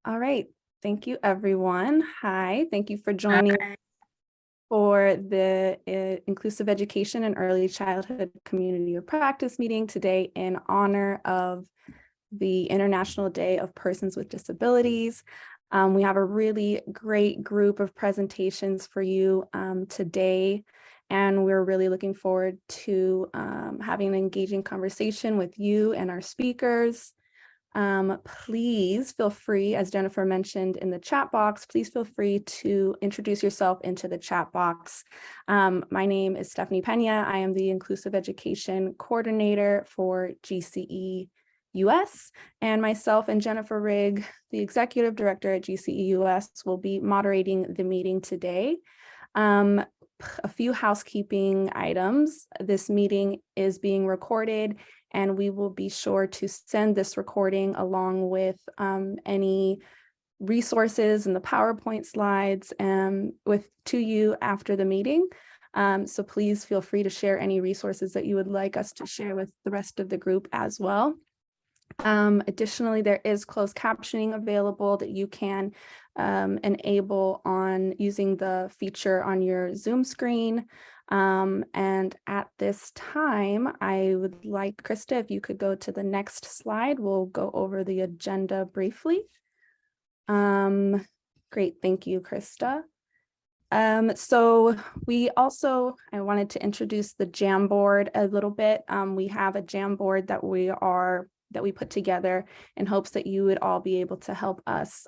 All right. Thank you, everyone. Hi, thank you for joining for the Inclusive Education and Early Childhood Community of Practice meeting today in honor of the International Day of Persons with Disabilities. We have a really great group of presentations for you today, and we're really looking forward to having an engaging conversation with you and our speakers. Please feel free, as Jennifer mentioned in the chat box, please feel free to introduce yourself into the chat box. My name is Stephanie Pena. I am the Inclusive Education Coordinator for GCE-US, and myself and Jennifer Rigg, the Executive Director at GCE-US, will be moderating the meeting today. A few housekeeping items. This meeting is being recorded, and we will be sure to send this recording along with any resources and the PowerPoint slides to you after the meeting. So please feel free to share any resources that you would like us to share with the rest of the group as well. Additionally, there is closed captioning available that you can enable on using the feature on your Zoom screen. And at this time, I would like, Krista, if you could go to the next slide, we'll go over the agenda briefly. Great, thank you, Krista. So I wanted to introduce the Jamboard a little bit. We have a Jamboard that we put together in hopes that you would all be able to help us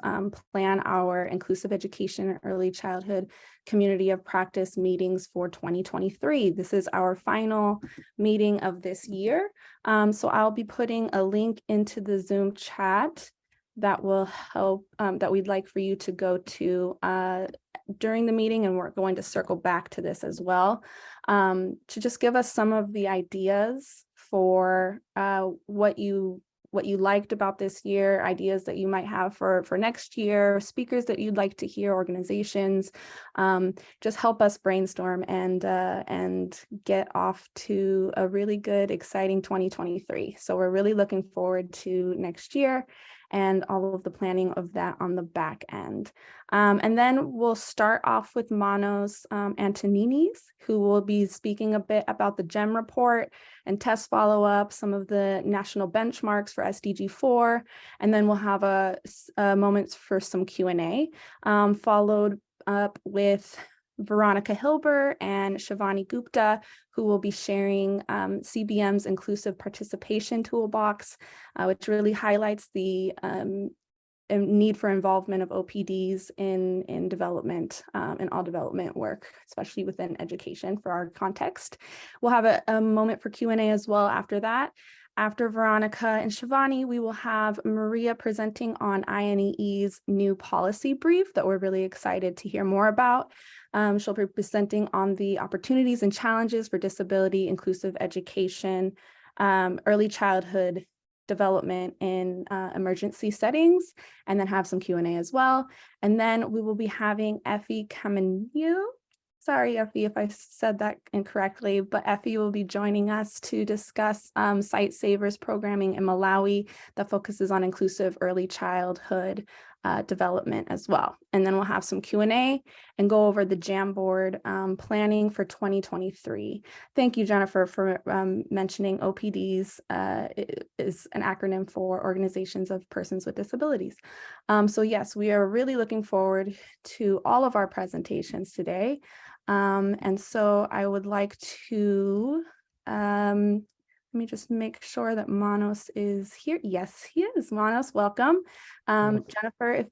plan our Inclusive Education and Early Childhood Community of Practice meetings for 2023. This is our final meeting of this year. So I'll be putting a link into the Zoom chat that will help, that we'd like for you to go to during the meeting, and we're going to circle back to this as well, to just give us some of the ideas for what you liked about this year, ideas that you might have for next year, speakers that you'd like to hear, organizations. Just help us brainstorm and get off to a really good, exciting 2023. So we're really looking forward to next year and all of the planning of that on the back end. And then we'll start off with Manos Antoninis, who will be speaking a bit about the GEM report and test follow-up, some of the national benchmarks for SDG 4, and then we'll have a moment for some Q&A, followed up with Veronika Hilber and Shivani Gupta, who will be sharing CBM's Inclusive Participation Toolbox, which really highlights the need for involvement of OPDs in development, in all development work, especially within education for our context. We'll have a moment for Q&A as well after that. After Veronika and Shivani, we will have Maria presenting on INEE's new policy brief that we're really excited to hear more about. She'll be presenting on the opportunities and challenges for disability inclusive education, early childhood development in emergency settings, and then have some Q&A as well. And then we will be having Effie Kaminyoghe. Sorry, Effie, if I said that incorrectly, but Effie will be joining us to discuss Sightsavers programming in Malawi that focuses on inclusive early childhood development as well. And then we'll have some Q&A and go over the Jamboard planning for 2023. Thank you, Jennifer, for mentioning OPDs. It is an acronym for Organizations of Persons with Disabilities. So yes, we are really looking forward to all of our presentations today. And so I would like to, let me just make sure that Manos is here. Yes, he is. Manos, welcome. Jennifer,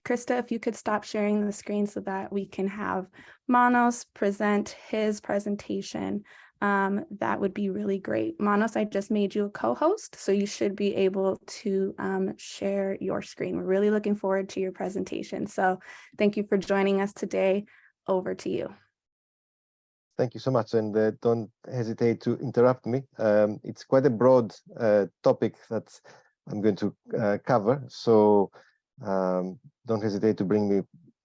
Krista, if you could stop sharing the screen so that we can have Manos present his presentation, that would be really great. Manos, I just made you a co-host, so you should be able to share your screen. We're really looking forward to your presentation. So thank you for joining us today. Over to you. Thank you so much, and don't hesitate to interrupt me. It's quite a broad topic that I'm going to cover, so don't hesitate to bring me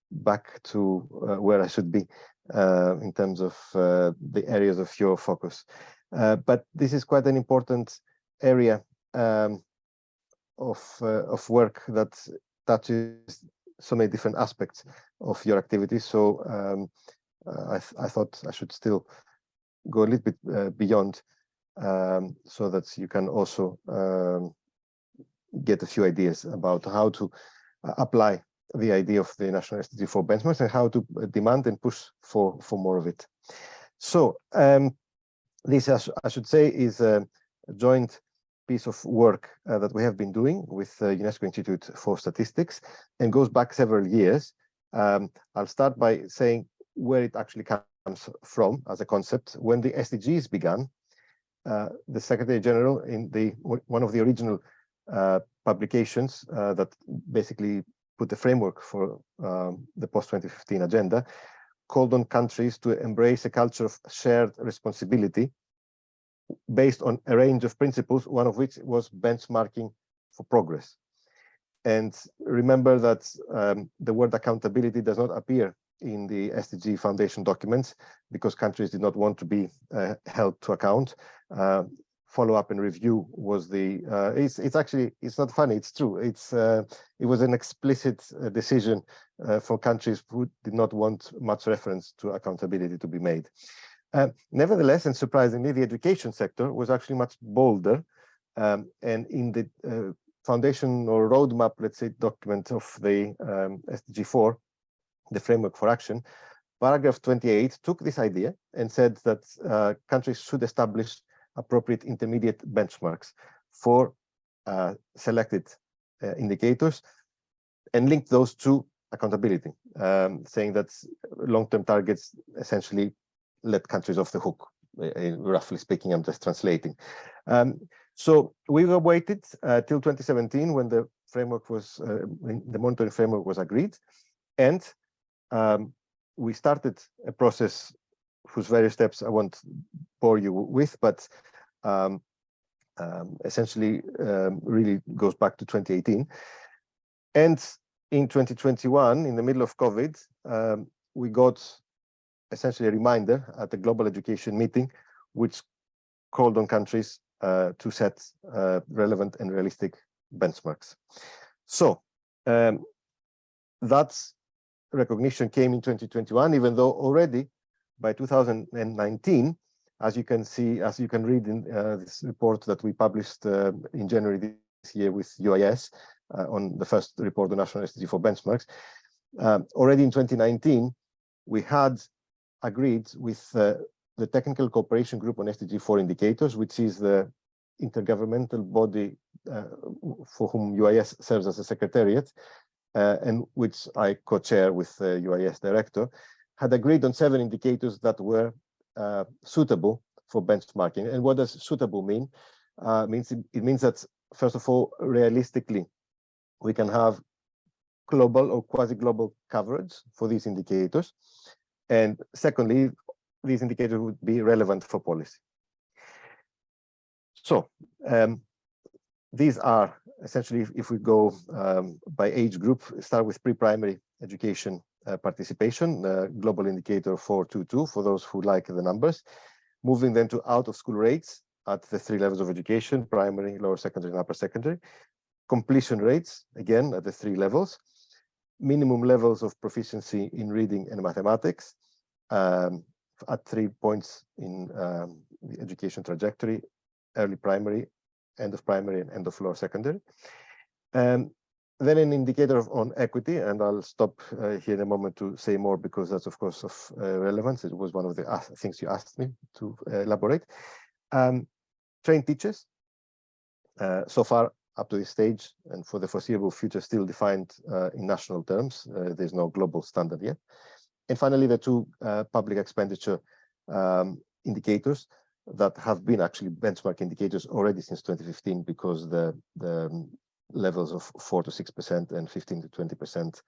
back to where I should be in terms of the areas of your focus. But this is quite an important area of work that touches so many different aspects of your activity. So I thought I should still go a little bit beyond, so that you can also get a few ideas about how to apply the idea of the national SDG 4 benchmarks and how to demand and push for more of it. So this, I should say, is a joint piece of work that we have been doing with the UNESCO Institute for Statistics, and goes back several years. I'll start by saying where it actually comes from as a concept. When the SDGs began, the Secretary General, in one of the original publications that basically put the framework for the post-2015 agenda, called on countries to embrace a culture of shared responsibility based on a range of principles, one of which was benchmarking for progress. And remember that the word accountability does not appear in the SDG Foundation documents because countries did not want to be held to account. Follow-up and review was the it's not funny, it's true. It was an explicit decision for countries who did not want much reference to accountability to be made. Nevertheless, and surprisingly, the education sector was actually much bolder, and in the foundation or roadmap, let's say, document of the SDG 4, the framework for action, paragraph 28 took this idea and said that countries should establish appropriate intermediate benchmarks for selected indicators and linked those to accountability, saying that long-term targets essentially let countries off the hook. Roughly speaking, I'm just translating. So we were waited till 2017 when the framework was, the monitoring framework was agreed, and we started a process whose various steps I won't bore you with, but essentially really goes back to 2018. And in 2021, in the middle of COVID, we got essentially a reminder at the Global Education Meeting, which called on countries to set relevant and realistic benchmarks. So that recognition came in 2021, even though already by 2019, as you can see, as you can read in this report that we published in January this year with UIS on the first report on national SDG 4 benchmarks, already in 2019, we had agreed with the Technical Cooperation Group on SDG 4 indicators, which is the intergovernmental body for whom UIS serves as a secretariat, and which I co-chair with the UIS director, had agreed on 7 indicators that were suitable for benchmarking. And what does suitable mean? It means that, first of all, realistically, we can have global or quasi-global coverage for these indicators. And secondly, these indicators would be relevant for policy. So these are essentially, if we go by age group, start with pre-primary education participation, global indicator 422 for those who like the numbers, moving then to out-of-school rates at the 3 levels of education, primary, lower secondary, and upper secondary, completion rates, again, at the 3 levels, minimum levels of proficiency in reading and mathematics at 3 points in the education trajectory, early primary, end of primary, and end of lower secondary. Then an indicator on equity, and I'll stop here in a moment to say more because that's, of course, of relevance. It was one of the things you asked me to elaborate. Trained teachers, so far up to this stage, and for the foreseeable future, still defined in national terms. There's no global standard yet. And finally, the 2 public expenditure indicators that have been actually benchmark indicators already since 2015, because the levels of 4 to 6% and 15 to 20%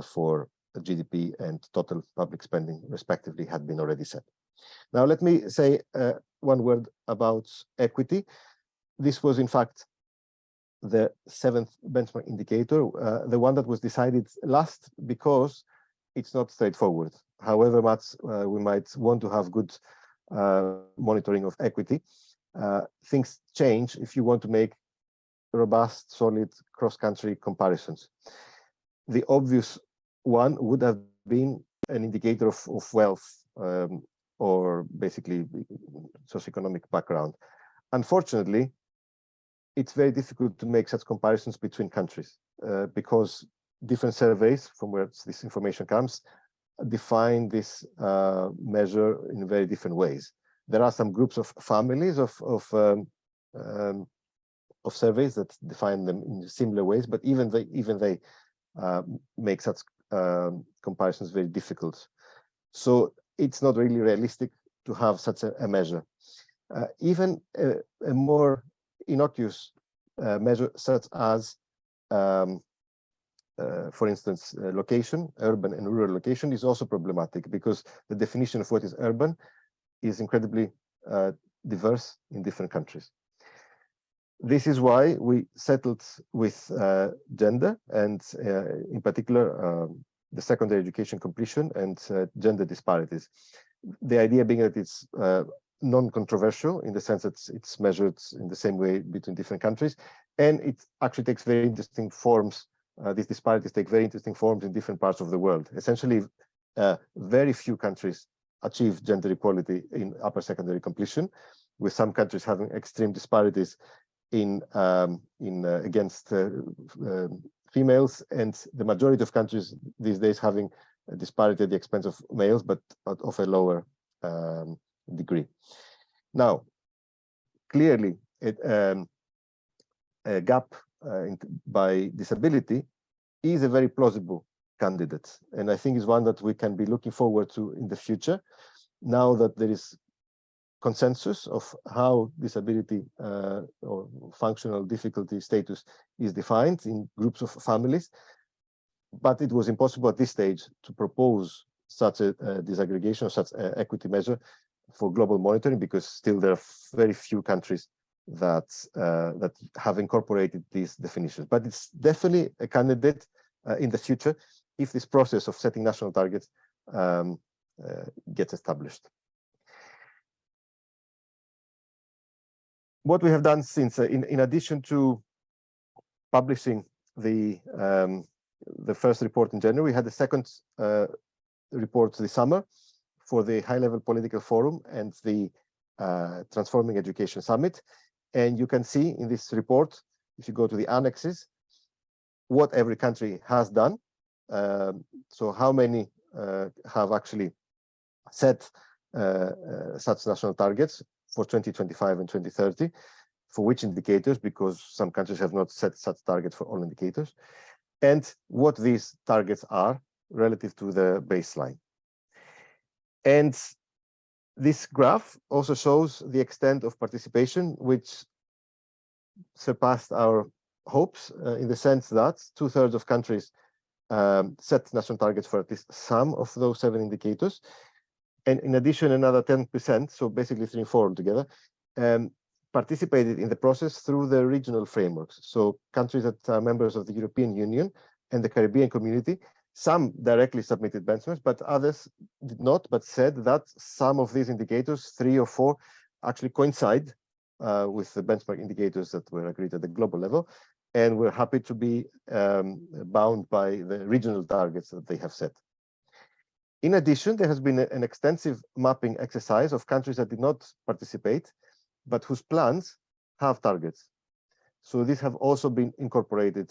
for GDP and total public spending, respectively, had been already set. Now, let me say one word about equity. This was, in fact, the 7th benchmark indicator, the one that was decided last because it's not straightforward. However much we might want to have good monitoring of equity, things change if you want to make robust, solid cross-country comparisons. The obvious one would have been an indicator of wealth or basically socioeconomic background. Unfortunately, it's very difficult to make such comparisons between countries because different surveys from where this information comes define this measure in very different ways. There are some groups of families of surveys that define them in similar ways, but even they make such comparisons very difficult. So it's not really realistic to have such a measure. Even a more innocuous measure such as, for instance, location, urban and rural location is also problematic because the definition of what is urban is incredibly diverse in different countries. This is why we settled with gender and in particular the secondary education completion and gender disparities. The idea being that it's non-controversial in the sense that it's measured in the same way between different countries, and it actually takes very interesting forms. These disparities take very interesting forms in different parts of the world. Essentially, very few countries achieve gender equality in upper secondary completion, with some countries having extreme disparities against females, and the majority of countries these days having a disparity at the expense of males, but of a lower degree. Now, clearly, a gap by disability is a very plausible candidate, and I think is one that we can be looking forward to in the future, now that there is consensus of how disability or functional difficulty status is defined in groups of families. But it was impossible at this stage to propose such a disaggregation or such an equity measure for global monitoring, because still there are very few countries that have incorporated these definitions. But it's definitely a candidate in the future if this process of setting national targets gets established. What we have done since, in addition to publishing the first report in January, we had the second report this summer for the high-level political forum and the Transforming Education Summit. And you can see in this report, if you go to the annexes, what every country has done. So how many have actually set such national targets for 2025 and 2030, for which indicators, because some countries have not set such targets for all indicators, and what these targets are relative to the baseline. And this graph also shows the extent of participation, which surpassed our hopes in the sense that 2/3 of countries set national targets for at least some of those 7 indicators. And in addition, another 10%, so basically 3 and 4 altogether, participated in the process through the regional frameworks. So countries that are members of the European Union and the Caribbean Community, some directly submitted benchmarks, but others did not, but said that some of these indicators, 3 or 4, actually coincide with the benchmark indicators that were agreed at the global level. And we're happy to be bound by the regional targets that they have set. In addition, there has been an extensive mapping exercise of countries that did not participate, but whose plans have targets. So these have also been incorporated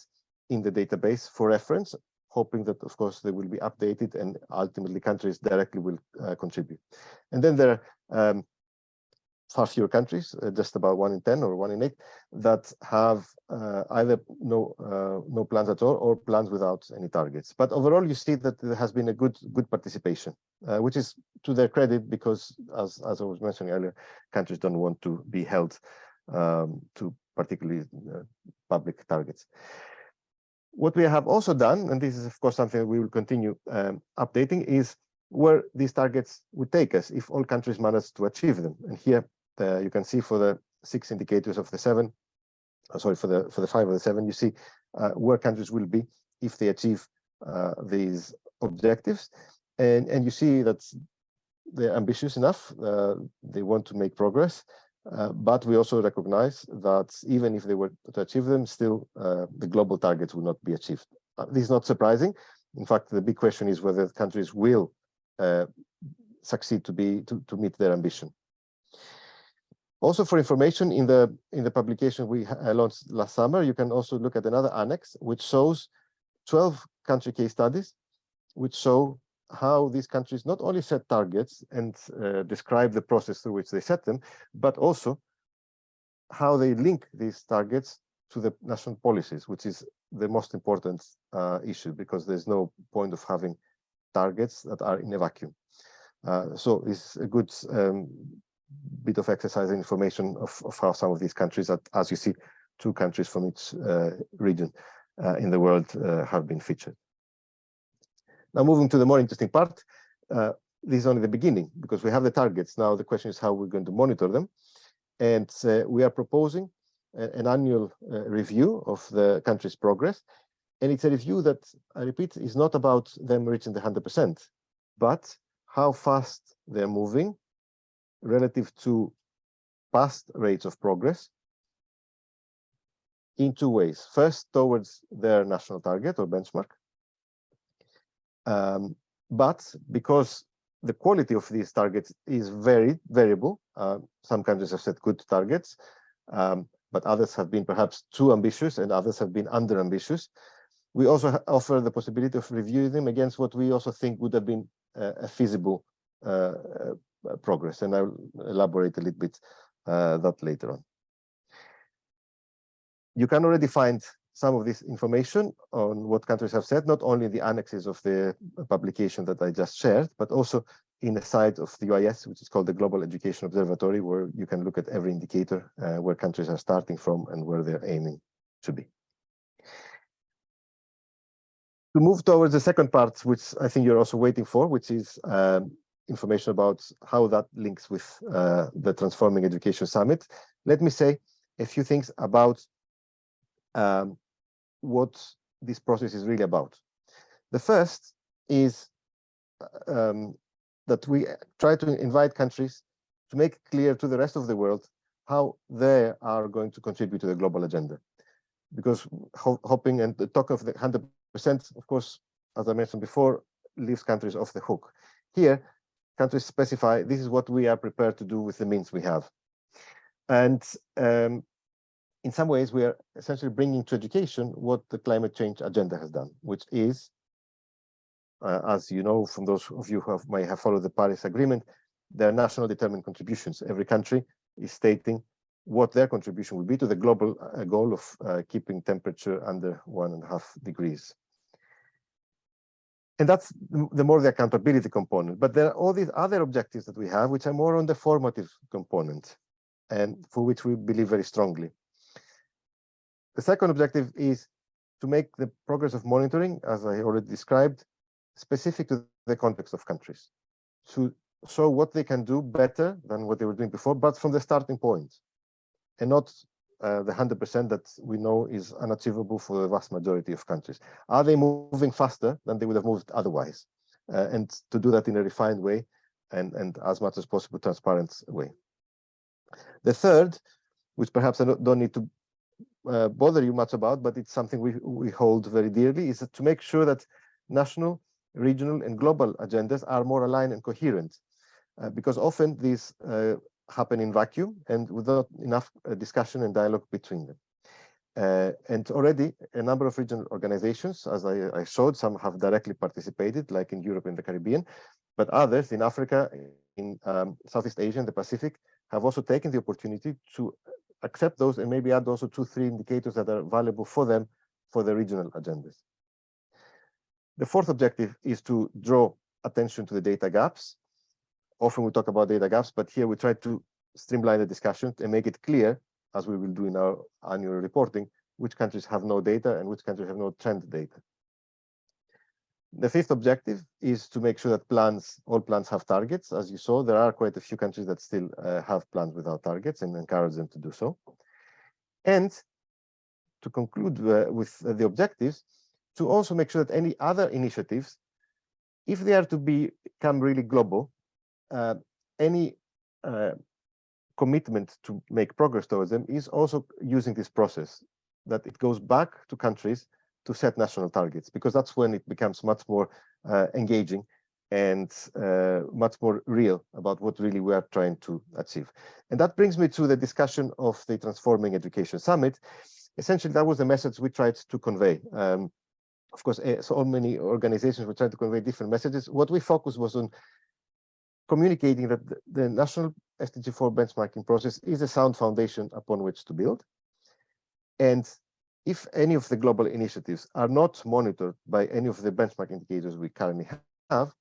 in the database for reference, hoping that, of course, they will be updated and ultimately countries directly will contribute. And then there are far fewer countries, just about 1 in 10 or 1 in 8, that have either no plans at all or plans without any targets. But overall, you see that there has been a good participation, which is to their credit, because as I was mentioning earlier, countries don't want to be held to particularly public targets. What we have also done, and this is of course something we will continue updating, is where these targets would take us if all countries manage to achieve them. And here you can see for the 6 indicators of the 7, sorry, for the 5 of the 7, you see where countries will be if they achieve these objectives. And you see that they're ambitious enough. They want to make progress. But we also recognize that even if they were to achieve them, still the global targets will not be achieved. This is not surprising. In fact, the big question is whether the countries will succeed to meet their ambition. Also, for information, in the publication we launched last summer, you can also look at another annex which shows 12 country case studies, which show how these countries not only set targets and describe the process through which they set them, but also how they link these targets to the national policies, which is the most important issue, because there's no point of having targets that are in a vacuum. So it's a good bit of exercise and information of how some of these countries, as you see, 2 countries from each region in the world have been featured. Now, moving to the more interesting part, this is only the beginning, because we have the targets. Now, the question is how we're going to monitor them. And we are proposing an annual review of the country's progress. And it's a review that, I repeat, is not about them reaching the 100%, but how fast they're moving relative to past rates of progress in 2 ways. First, towards their national target or benchmark. But because the quality of these targets is very variable, some countries have set good targets, but others have been perhaps too ambitious and others have been under ambitious. We also offer the possibility of reviewing them against what we also think would have been a feasible progress, and I'll elaborate a little bit that later on. You can already find some of this information on what countries have said, not only in the annexes of the publication that I just shared, but also in the site of the UIS, which is called the Global Education Observatory, where you can look at every indicator where countries are starting from and where they're aiming to be. To move towards the second part, which I think you're also waiting for, which is information about how that links with the Transforming Education Summit, let me say a few things about what this process is really about. The first is that we try to invite countries to make clear to the rest of the world how they are going to contribute to the global agenda. Because hoping and the talk of the 100%, of course, as I mentioned before, leaves countries off the hook. Here, countries specify this is what we are prepared to do with the means we have. And in some ways, we are essentially bringing to education what the climate change agenda has done, which is, as you know, from those of you who may have followed the Paris Agreement, their national determined contributions. Every country is stating what their contribution will be to the global goal of keeping temperature under 1.5 degrees. And that's the more the accountability component. But there are all these other objectives that we have, which are more on the formative component, and for which we believe very strongly. The second objective is to make the progress of monitoring, as I already described, specific to the context of countries, to show what they can do better than what they were doing before, but from the starting point, and not the 100% that we know is unachievable for the vast majority of countries. Are they moving faster than they would have moved otherwise? And to do that in a refined way and as much as possible transparent way. The third, which perhaps I don't need to bother you much about, but it's something we hold very dearly, is to make sure that national, regional, and global agendas are more aligned and coherent, because often these happen in vacuum and without enough discussion and dialogue between them. And already a number of regional organizations, as I showed, some have directly participated, like in Europe and the Caribbean, but others in Africa, in Southeast Asia and the Pacific, have also taken the opportunity to accept those and maybe add also 2-3 indicators that are valuable for them for the regional agendas. The fourth objective is to draw attention to the data gaps. Often we talk about data gaps, but here we try to streamline the discussion and make it clear, as we will do in our annual reporting, which countries have no data and which countries have no trend data. The fifth objective is to make sure that all plans have targets. As you saw, there are quite a few countries that still have plans without targets, and encourage them to do so. And to conclude with the objectives, to also make sure that any other initiatives, if they are to become really global, any commitment to make progress towards them is also using this process, that it goes back to countries to set national targets, because that's when it becomes much more engaging and much more real about what really we are trying to achieve. And that brings me to the discussion of the Transforming Education Summit. Essentially, that was the message we tried to convey. Of course, so many organizations were trying to convey different messages. What we focused was on communicating that the national SDG4 benchmarking process is a sound foundation upon which to build. And if any of the global initiatives are not monitored by any of the benchmark indicators we currently have,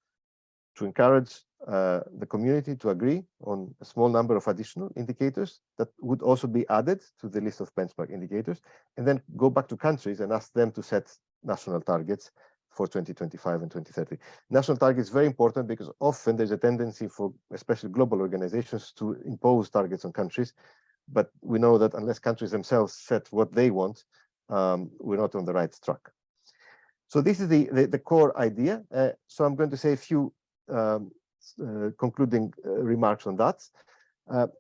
to encourage the community to agree on a small number of additional indicators that would also be added to the list of benchmark indicators, and then go back to countries and ask them to set national targets for 2025 and 2030. National targets very important because often there's a tendency for especially global organizations to impose targets on countries, but we know that unless countries themselves set what they want, we're not on the right track. So this is the core idea. So I'm going to say a few concluding remarks on that.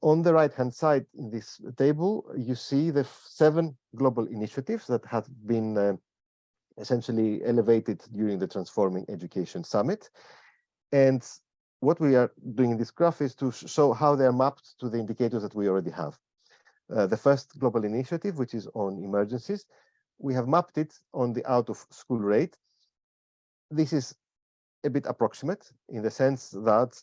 On the right-hand side in this table, you see the 7 global initiatives that have been essentially elevated during the Transforming Education Summit. And what we are doing in this graph is to show how they are mapped to the indicators that we already have. The first global initiative, which is on emergencies, we have mapped it on the out-of-school rate. This is a bit approximate in the sense that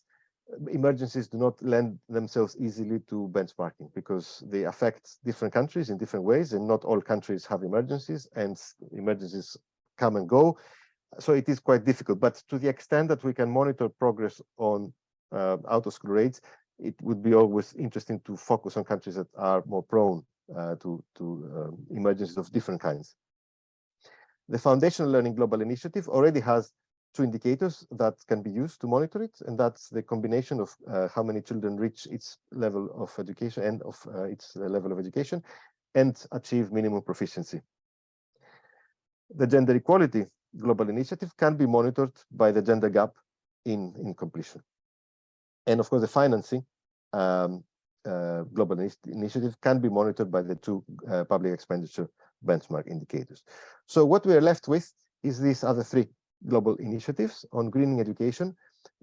emergencies do not lend themselves easily to benchmarking because they affect different countries in different ways, and not all countries have emergencies, and emergencies come and go. So it is quite difficult. But to the extent that we can monitor progress on out-of-school rates, it would be always interesting to focus on countries that are more prone to emergencies of different kinds. The Foundational Learning Global Initiative already has 2 indicators that can be used to monitor it, and that's the combination of how many children reach its level of education and of its level of education and achieve minimum proficiency. The Gender Equality Global Initiative can be monitored by the gender gap in completion. And of course, the Financing Global Initiative can be monitored by the 2 public expenditure benchmark indicators. So what we are left with is these other 3 global initiatives on greening education,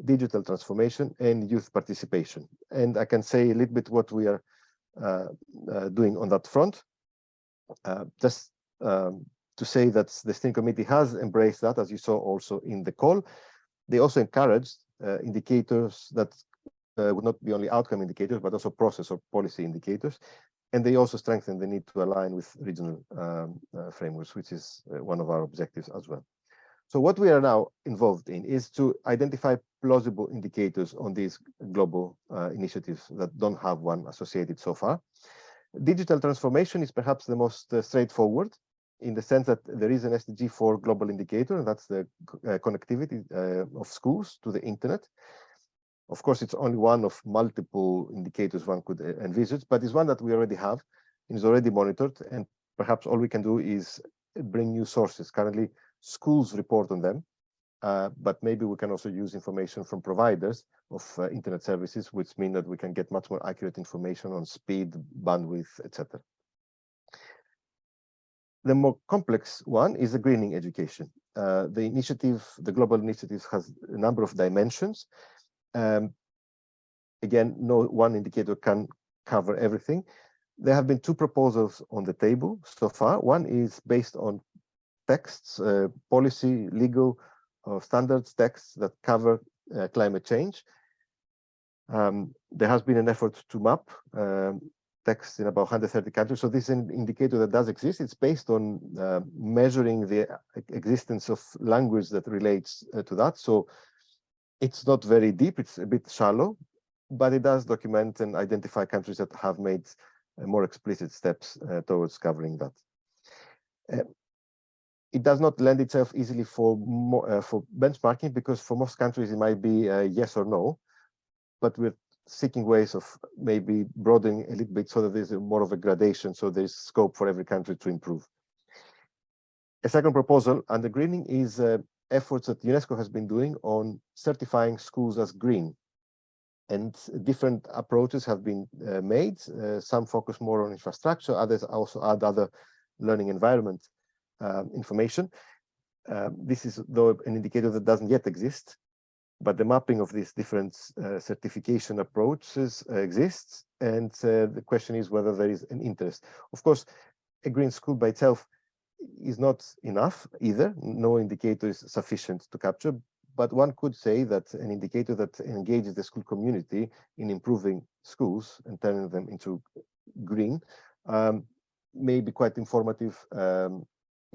digital transformation, and youth participation. And I can say a little bit what we are doing on that front. Just to say that the steering committee has embraced that, as you saw also in the call. They also encouraged indicators that would not be only outcome indicators, but also process or policy indicators. And they also strengthen the need to align with regional frameworks, which is one of our objectives as well. So what we are now involved in is to identify plausible indicators on these global initiatives that don't have one associated so far. Digital transformation is perhaps the most straightforward, in the sense that there is an SDG4 global indicator, and that's the connectivity of schools to the internet. Of course, it's only one of multiple indicators one could envisage, but it's one that we already have and is already monitored. And perhaps all we can do is bring new sources. Currently, schools report on them, but maybe we can also use information from providers of internet services, which mean that we can get much more accurate information on speed, bandwidth, etc. The more complex one is the greening education. The global initiative has a number of dimensions. Again, no one indicator can cover everything. There have been 2 proposals on the table so far. One is based on texts, policy, legal, standards texts that cover climate change. There has been an effort to map texts in about 130 countries. So this is an indicator that does exist. It's based on measuring the existence of language that relates to that. So it's not very deep, it's a bit shallow, but it does document and identify countries that have made more explicit steps towards covering that. It does not lend itself easily for benchmarking, because for most countries it might be yes or no, but we're seeking ways of maybe broadening a little bit so that there's more of a gradation, so there's scope for every country to improve. A second proposal under greening is efforts that UNESCO has been doing on certifying schools as green. And different approaches have been made. Some focus more on infrastructure, others also add other learning environment information. This is, though, an indicator that doesn't yet exist, but the mapping of these different certification approaches exists, and the question is whether there is an interest. Of course, a green school by itself is not enough either. No indicator is sufficient to capture, but one could say that an indicator that engages the school community in improving schools and turning them into green may be quite informative,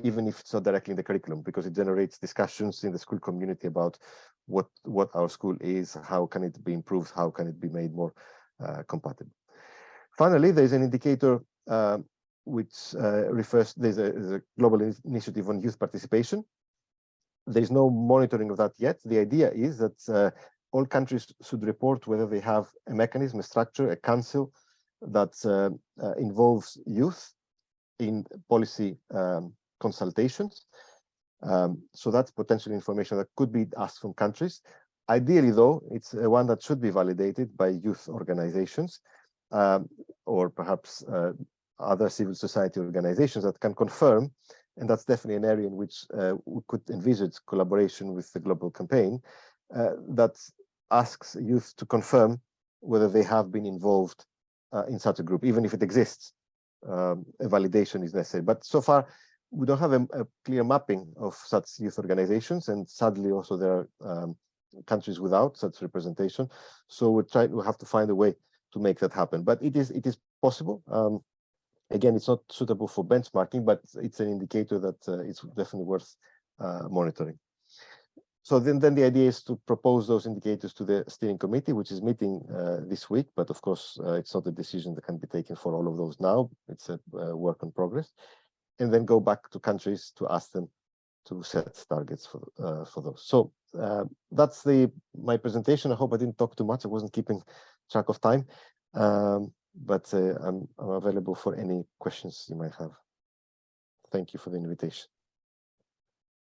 even if it's not directly in the curriculum, because it generates discussions in the school community about what our school is, how can it be improved, how can it be made more compatible. Finally, there's an indicator which refers, there's a global initiative on youth participation. There's no monitoring of that yet. The idea is that all countries should report whether they have a mechanism, a structure, a council that involves youth in policy consultations. So that's potential information that could be asked from countries. Ideally, though, it's one that should be validated by youth organizations or perhaps other civil society organizations that can confirm, and that's definitely an area in which we could envisage collaboration with the global campaign that asks youth to confirm whether they have been involved in such a group, even if it exists. A validation is necessary, but so far we don't have a clear mapping of such youth organizations, and sadly also there are countries without such representation. So we have to find a way to make that happen, but it is possible. Again, it's not suitable for benchmarking, but it's an indicator that it's definitely worth monitoring. So then the idea is to propose those indicators to the steering committee, which is meeting this week. But of course, it's not a decision that can be taken for all of those now. It's a work in progress, and then go back to countries to ask them to set targets for those. So that's my presentation. I hope I didn't talk too much. I wasn't keeping track of time. But I'm available for any questions you might have. Thank you for the invitation.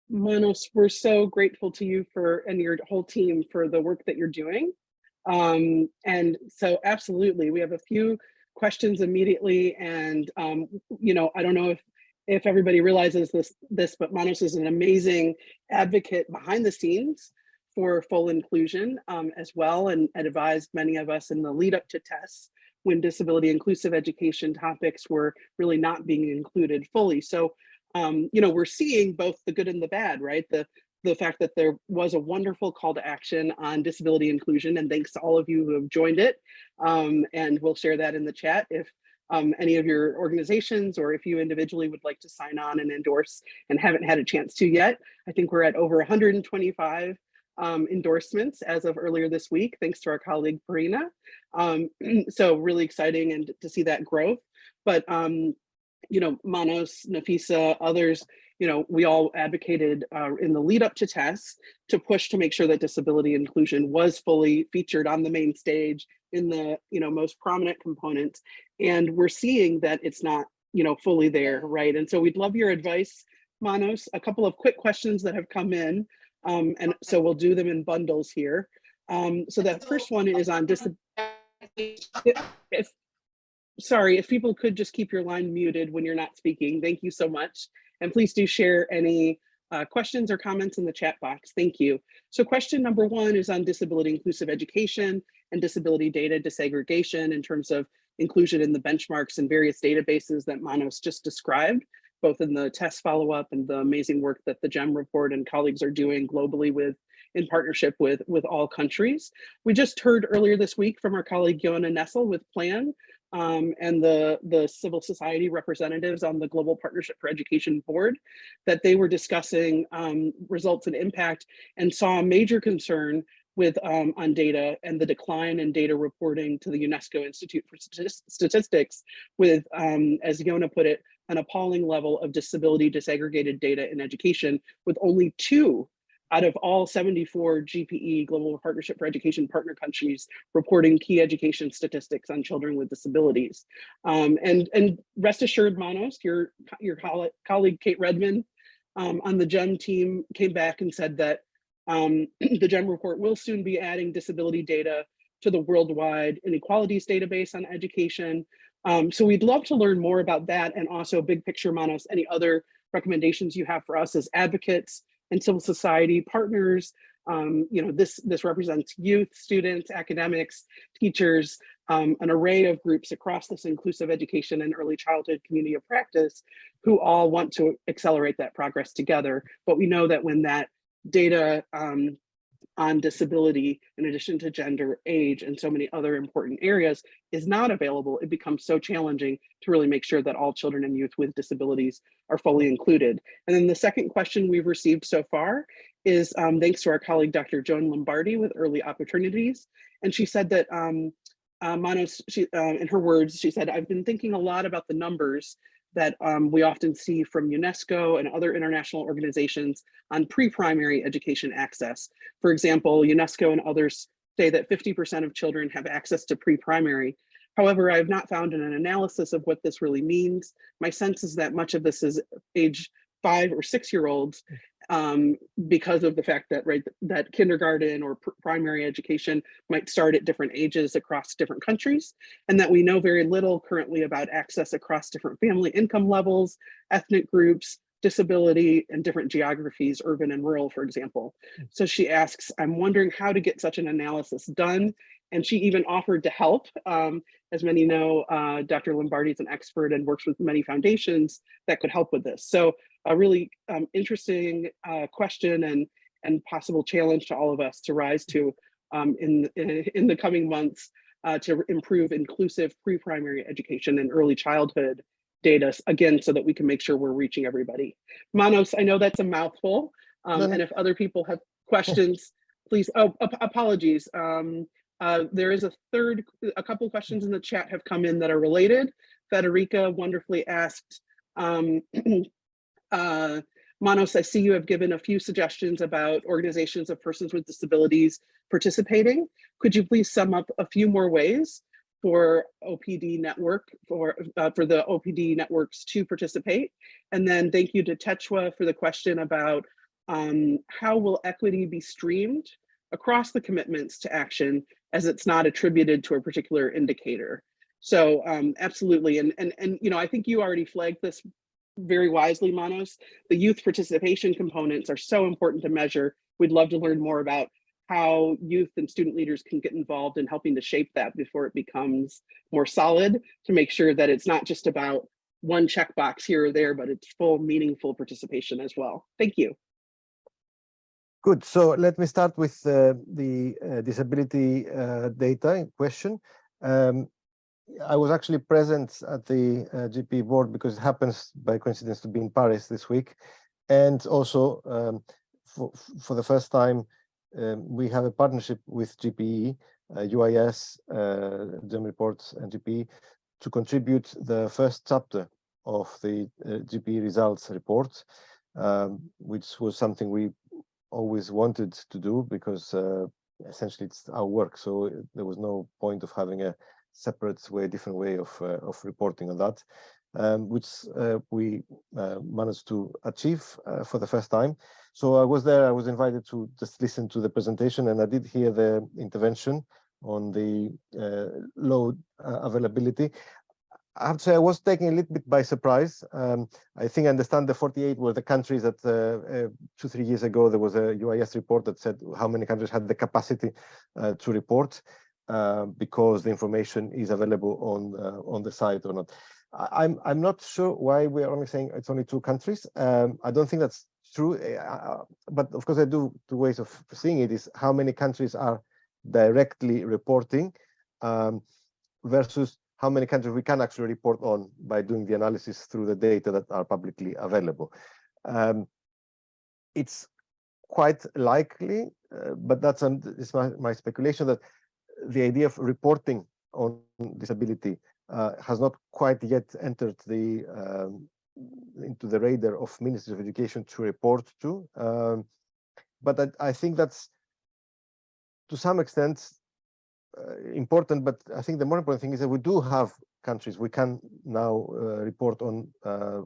Manos, we're so grateful to you and your whole team for the work that you're doing. And so absolutely, we have a few questions immediately. And, you know, I don't know if everybody realizes this, but Manos is an amazing advocate behind the scenes for full inclusion as well, and advised many of us in the lead up to tests when disability inclusive education topics were really not being included fully. So, you know, we're seeing both the good and the bad, right? The fact that there was a wonderful call to action on disability inclusion, and thanks to all of you who have joined it. And we'll share that in the chat if any of your organizations or if you individually would like to sign on and endorse and haven't had a chance to yet. I think we're at over 125 endorsements as of earlier this week, thanks to our colleague Verena. So really exciting and to see that growth. But you know, Manos, Nafisa, others, you know, we all advocated in the lead up to tests to push to make sure that disability inclusion was fully featured on the main stage in the, you know, most prominent components. And we're seeing that it's not, you know, fully there, right? And so we'd love your advice, Manos. A couple of quick questions that have come in. And so we'll do them in bundles here. So that first one is on disability. Sorry, if people could just keep your line muted when you're not speaking. Thank you so much. And please do share any questions or comments in the chat box. Thank you. So question number one is on disability inclusive education and disability data disaggregation in terms of inclusion in the benchmarks and various databases that Manos just described, both in the test follow-up and the amazing work that the GEM report and colleagues are doing globally in partnership with all countries. We just heard earlier this week from our colleague Joanna Nessel with PLAN and the civil society representatives on the Global Partnership for Education board, that they were discussing results and impact and saw a major concern with on data and the decline in data reporting to the UNESCO Institute for Statistics with, as Yona put it, an appalling level of disability disaggregated data in education, with only 2 out of all 74 GPE, Global Partnership for Education partner countries, reporting key education statistics on children with disabilities. And rest assured, Manos, your colleague Kate Redman on the GEM team came back and said that the GEM report will soon be adding disability data to the worldwide inequalities database on education. So we'd love to learn more about that, and also big picture, Manos, any other recommendations you have for us as advocates and civil society partners. This represents youth, students, academics, teachers, an array of groups across this inclusive education and early childhood community of practice who all want to accelerate that progress together. But we know that when that data on disability, in addition to gender, age, and so many other important areas, is not available, it becomes so challenging to really make sure that all children and youth with disabilities are fully included. And then the second question we've received so far is thanks to our colleague, Dr. Joan Lombardi with Early Opportunities. And she said that, Manos, in her words, she said, I've been thinking a lot about the numbers that we often see from UNESCO and other international organizations on pre-primary education access. For example, UNESCO and others say that 50% of children have access to pre-primary. However, I have not found an analysis of what this really means. My sense is that much of this is age 5 or 6 year olds, because of the fact that that kindergarten or primary education might start at different ages across different countries, and that we know very little currently about access across different family income levels, ethnic groups, disability, and different geographies, urban and rural, for example. So she asks, I'm wondering how to get such an analysis done. And she even offered to help. As many know, Dr. Lombardi is an expert and works with many foundations that could help with this. So a really interesting question and possible challenge to all of us to rise to in the coming months to improve inclusive pre-primary education and early childhood data, again, so that we can make sure we're reaching everybody. Manos, I know that's a mouthful, and if other people have questions, please, apologies. There is a couple of questions in the chat have come in that are related. Veronika wonderfully asked, Manos, I see you have given a few suggestions about organizations of persons with disabilities participating. Could you please sum up a few more ways for OPD network, for the OPD networks to participate? And then thank you to Techwa for the question about how will equity be streamed across the commitments to action as it's not attributed to a particular indicator. So absolutely, and I think you already flagged this very wisely, Manos. The youth participation components are so important to measure. We'd love to learn more about how youth and student leaders can get involved in helping to shape that before it becomes more solid, to make sure that it's not just about one checkbox here or there, but it's full, meaningful participation as well. Thank you. Good. So let me start with the disability data in question. I was actually present at the GP board because it happens by coincidence to be in Paris this week. And also for the first time, we have a partnership with GPE, UIS, German Reports and GPE to contribute the first chapter of the GPE results report, which was something we always wanted to do because essentially it's our work. So there was no point of having a separate way, different way of reporting on that, which we managed to achieve for the first time. So I was there, I was invited to just listen to the presentation, and I did hear the intervention on the low availability. I have to say I was taken a little bit by surprise. I think I understand the 48 were the countries that 2-3 years ago there was a UIS report that said how many countries had the capacity to report because the information is available on the site or not. I'm not sure why we are only saying it's only 2 countries. I don't think that's true, but of course I do 2 ways of seeing it is how many countries are directly reporting versus how many countries we can actually report on by doing the analysis through the data that are publicly available. It's quite likely, but that's my speculation, that the idea of reporting on disability has not quite yet entered into the radar of Ministry of Education to report to. But I think that's to some extent important, but I think the more important thing is that we do have countries we can now report on a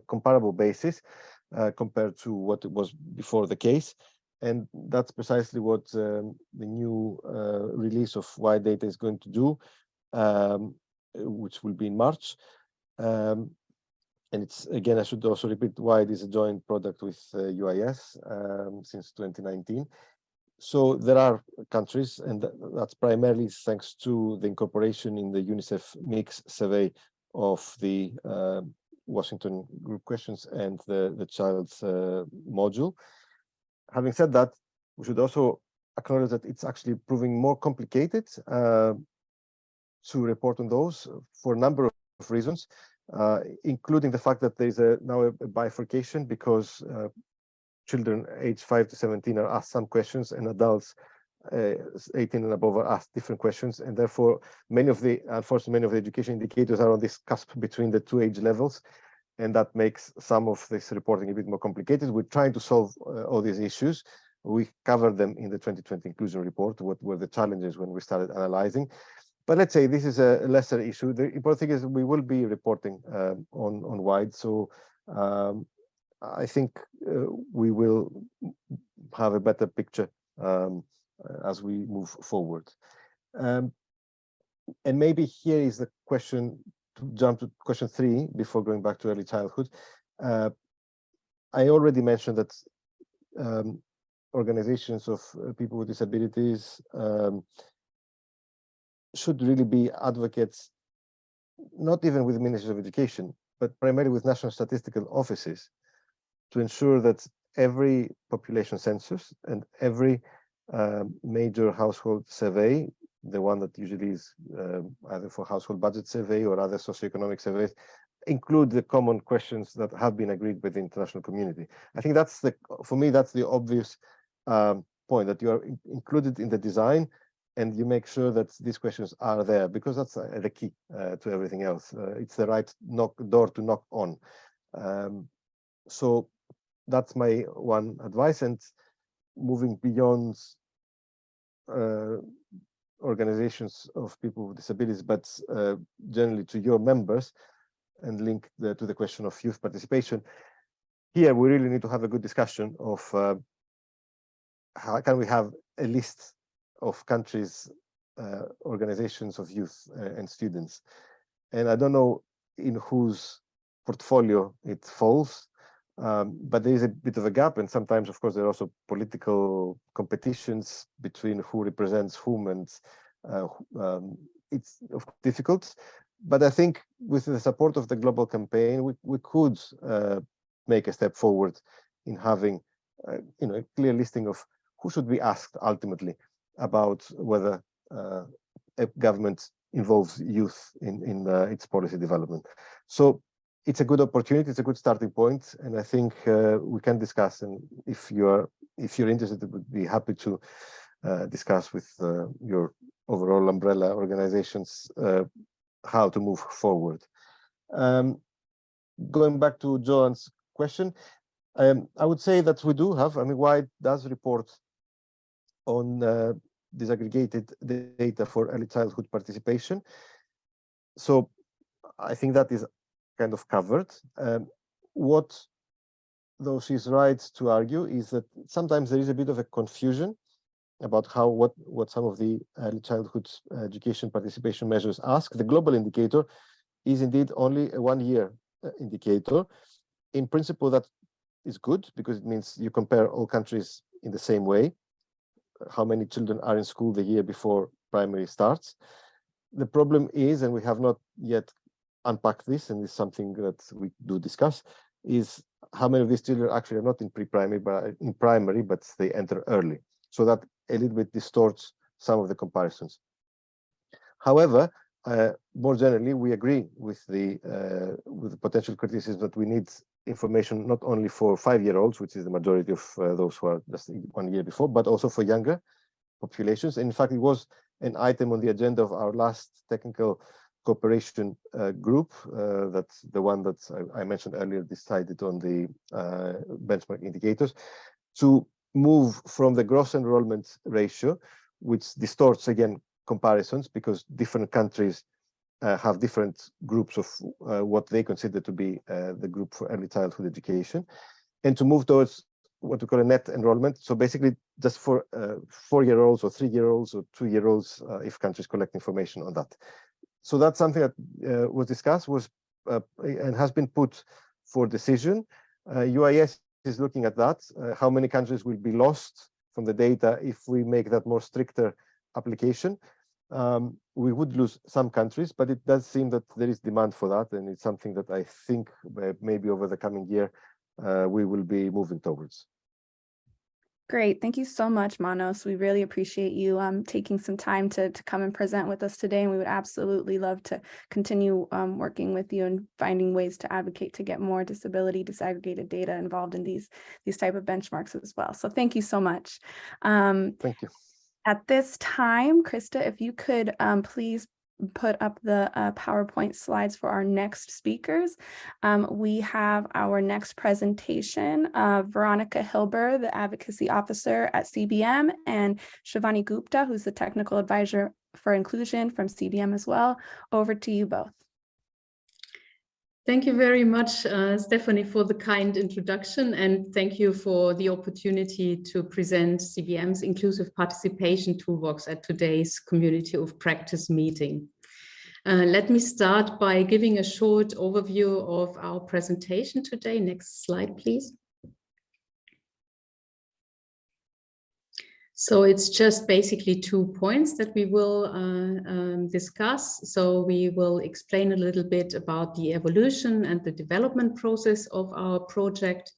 comparable basis compared to what it was before the case. And that's precisely what the new release of wide data is going to do, which will be in March. And it's, again, I should also repeat why it is a joint product with UIS since 2019. So there are countries, and that's primarily thanks to the incorporation in the UNICEF mix survey of the Washington group questions and the child's module. Having said that, we should also acknowledge that it's actually proving more complicated to report on those for a number of reasons, including the fact that there's now a bifurcation because children aged 5 to 17 are asked some questions, and adults 18 and above are asked different questions, and therefore unfortunately many of the education indicators are on this cusp between the two age levels, and that makes some of this reporting a bit more complicated. We're trying to solve all these issues. We covered them in the 2020 inclusion report, what were the challenges when we started analyzing. But let's say this is a lesser issue. The important thing is we will be reporting on WIDE, so I think we will have a better picture as we move forward. And maybe here is the question, to jump to question 3 before going back to early childhood. I already mentioned that organizations of people with disabilities should really be advocates, not even with ministries of education, but primarily with national statistical offices, to ensure that every population census and every major household survey, the one that usually is either for household budget survey or other socioeconomic surveys, include the common questions that have been agreed by the international community. I think that's for me, that's the obvious point, that you are included in the design and you make sure that these questions are there, because that's the key to everything else. It's the right door to knock on. So that's my one advice. And moving beyond organizations of people with disabilities, but generally to your members, and link to the question of youth participation, here we really need to have a good discussion of how can we have a list of countries, organizations of youth and students. And I don't know in whose portfolio it falls, but there is a bit of a gap, and sometimes, of course, there are also political competitions between who represents whom, and it's difficult. But I think with the support of the global campaign, we could make a step forward in having a clear listing of who should be asked ultimately about whether a government involves youth in its policy development. So it's a good opportunity, it's a good starting point, and I think we can discuss, and if you're interested, I would be happy to discuss with your overall umbrella organizations how to move forward. Going back to Joan's question, I would say that we do have, WIDE does report on disaggregated data for early childhood participation. So I think that is kind of covered. What though she's right to argue is that sometimes there is a bit of a confusion about what some of the early childhood education participation measures ask. The global indicator is indeed only a 1-year indicator. In principle, that is good because it means you compare all countries in the same way. How many children are in school the year before primary starts? The problem is, and we have not yet unpacked this, and it's something that we do discuss, is how many of these children actually are not in pre-primary, but in primary, but they enter early. So that a little bit distorts some of the comparisons. However, more generally, we agree with the potential criticism that we need information not only for 5-year-olds, which is the majority of those who are just 1 year before, but also for younger populations. And in fact, it was an item on the agenda of our last technical cooperation group, that's the one that I mentioned earlier, decided on the benchmark indicators, to move from the gross enrollment ratio, which distorts again comparisons because different countries have different groups of what they consider to be the group for early childhood education, and to move towards what we call a net enrollment. So basically just for 4-year-olds or 3-year-olds or 2-year-olds, if countries collect information on that. So that's something that was discussed, and has been put for decision. UIS is looking at that, how many countries will be lost from the data if we make that more stricter application. We would lose some countries, but it does seem that there is demand for that, and it's something that I think maybe over the coming year we will be moving towards. Great. Thank you so much, Manos. We really appreciate you taking some time to come and present with us today. And we would absolutely love to continue working with you and finding ways to advocate to get more disability disaggregated data involved in these type of benchmarks as well. So thank you so much. Thank you. At this time, Krista, if you could please put up the PowerPoint slides for our next speakers. We have our next presentation of Veronika Hilber, the Advocacy Officer at CBM, and Shivani Gupta, who's the Technical Advisor for Inclusion from CBM as well. Over to you both. Thank you very much, Stephanie, for the kind introduction, and thank you for the opportunity to present CBM's Inclusive Participation Toolbox at today's Community of Practice meeting. Let me start by giving a short overview of our presentation today. Next slide, please. So it's just basically 2 points that we will discuss. So we will explain a little bit about the evolution and the development process of our project.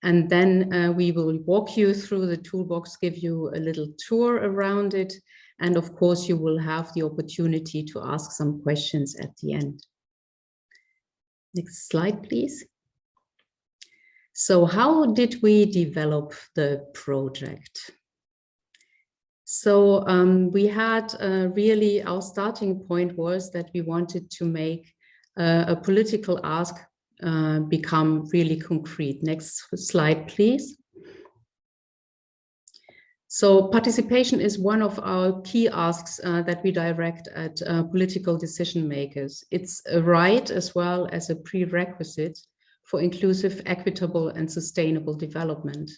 And then we will walk you through the toolbox, give you a little tour around it. And of course, you will have the opportunity to ask some questions at the end. Next slide, please. So how did we develop the project? So we had really, our starting point was that we wanted to make a political ask become really concrete. Next slide, please. So participation is one of our key asks that we direct at political decision makers. It's a right as well as a prerequisite for inclusive, equitable, and sustainable development.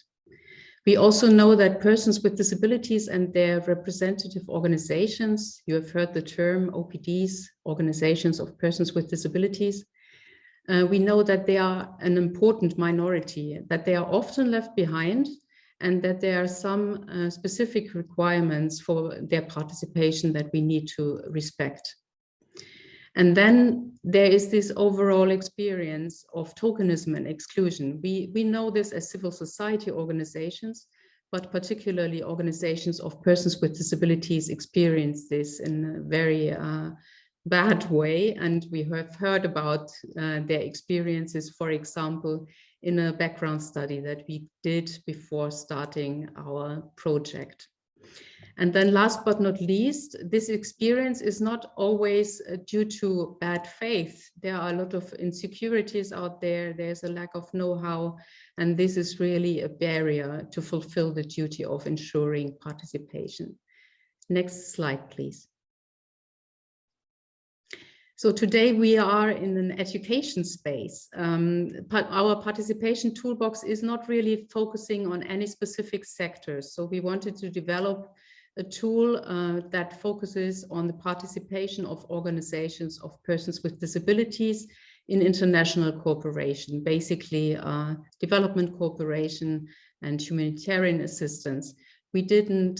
We also know that persons with disabilities and their representative organizations, you have heard the term OPDs, Organizations of Persons with Disabilities, we know that they are an important minority, that they are often left behind, and that there are some specific requirements for their participation that we need to respect. And then there is this overall experience of tokenism and exclusion. We know this as civil society organizations, but particularly organizations of persons with disabilities experience this in a very bad way. And we have heard about their experiences, for example, in a background study that we did before starting our project. And then last but not least, this experience is not always due to bad faith. There are a lot of insecurities out there. There's a lack of know-how, and this is really a barrier to fulfill the duty of ensuring participation. Next slide, please. So today we are in an education space. Our participation toolbox is not really focusing on any specific sectors. So we wanted to develop a tool that focuses on the participation of organizations of persons with disabilities in international cooperation, basically development cooperation and humanitarian assistance. We didn't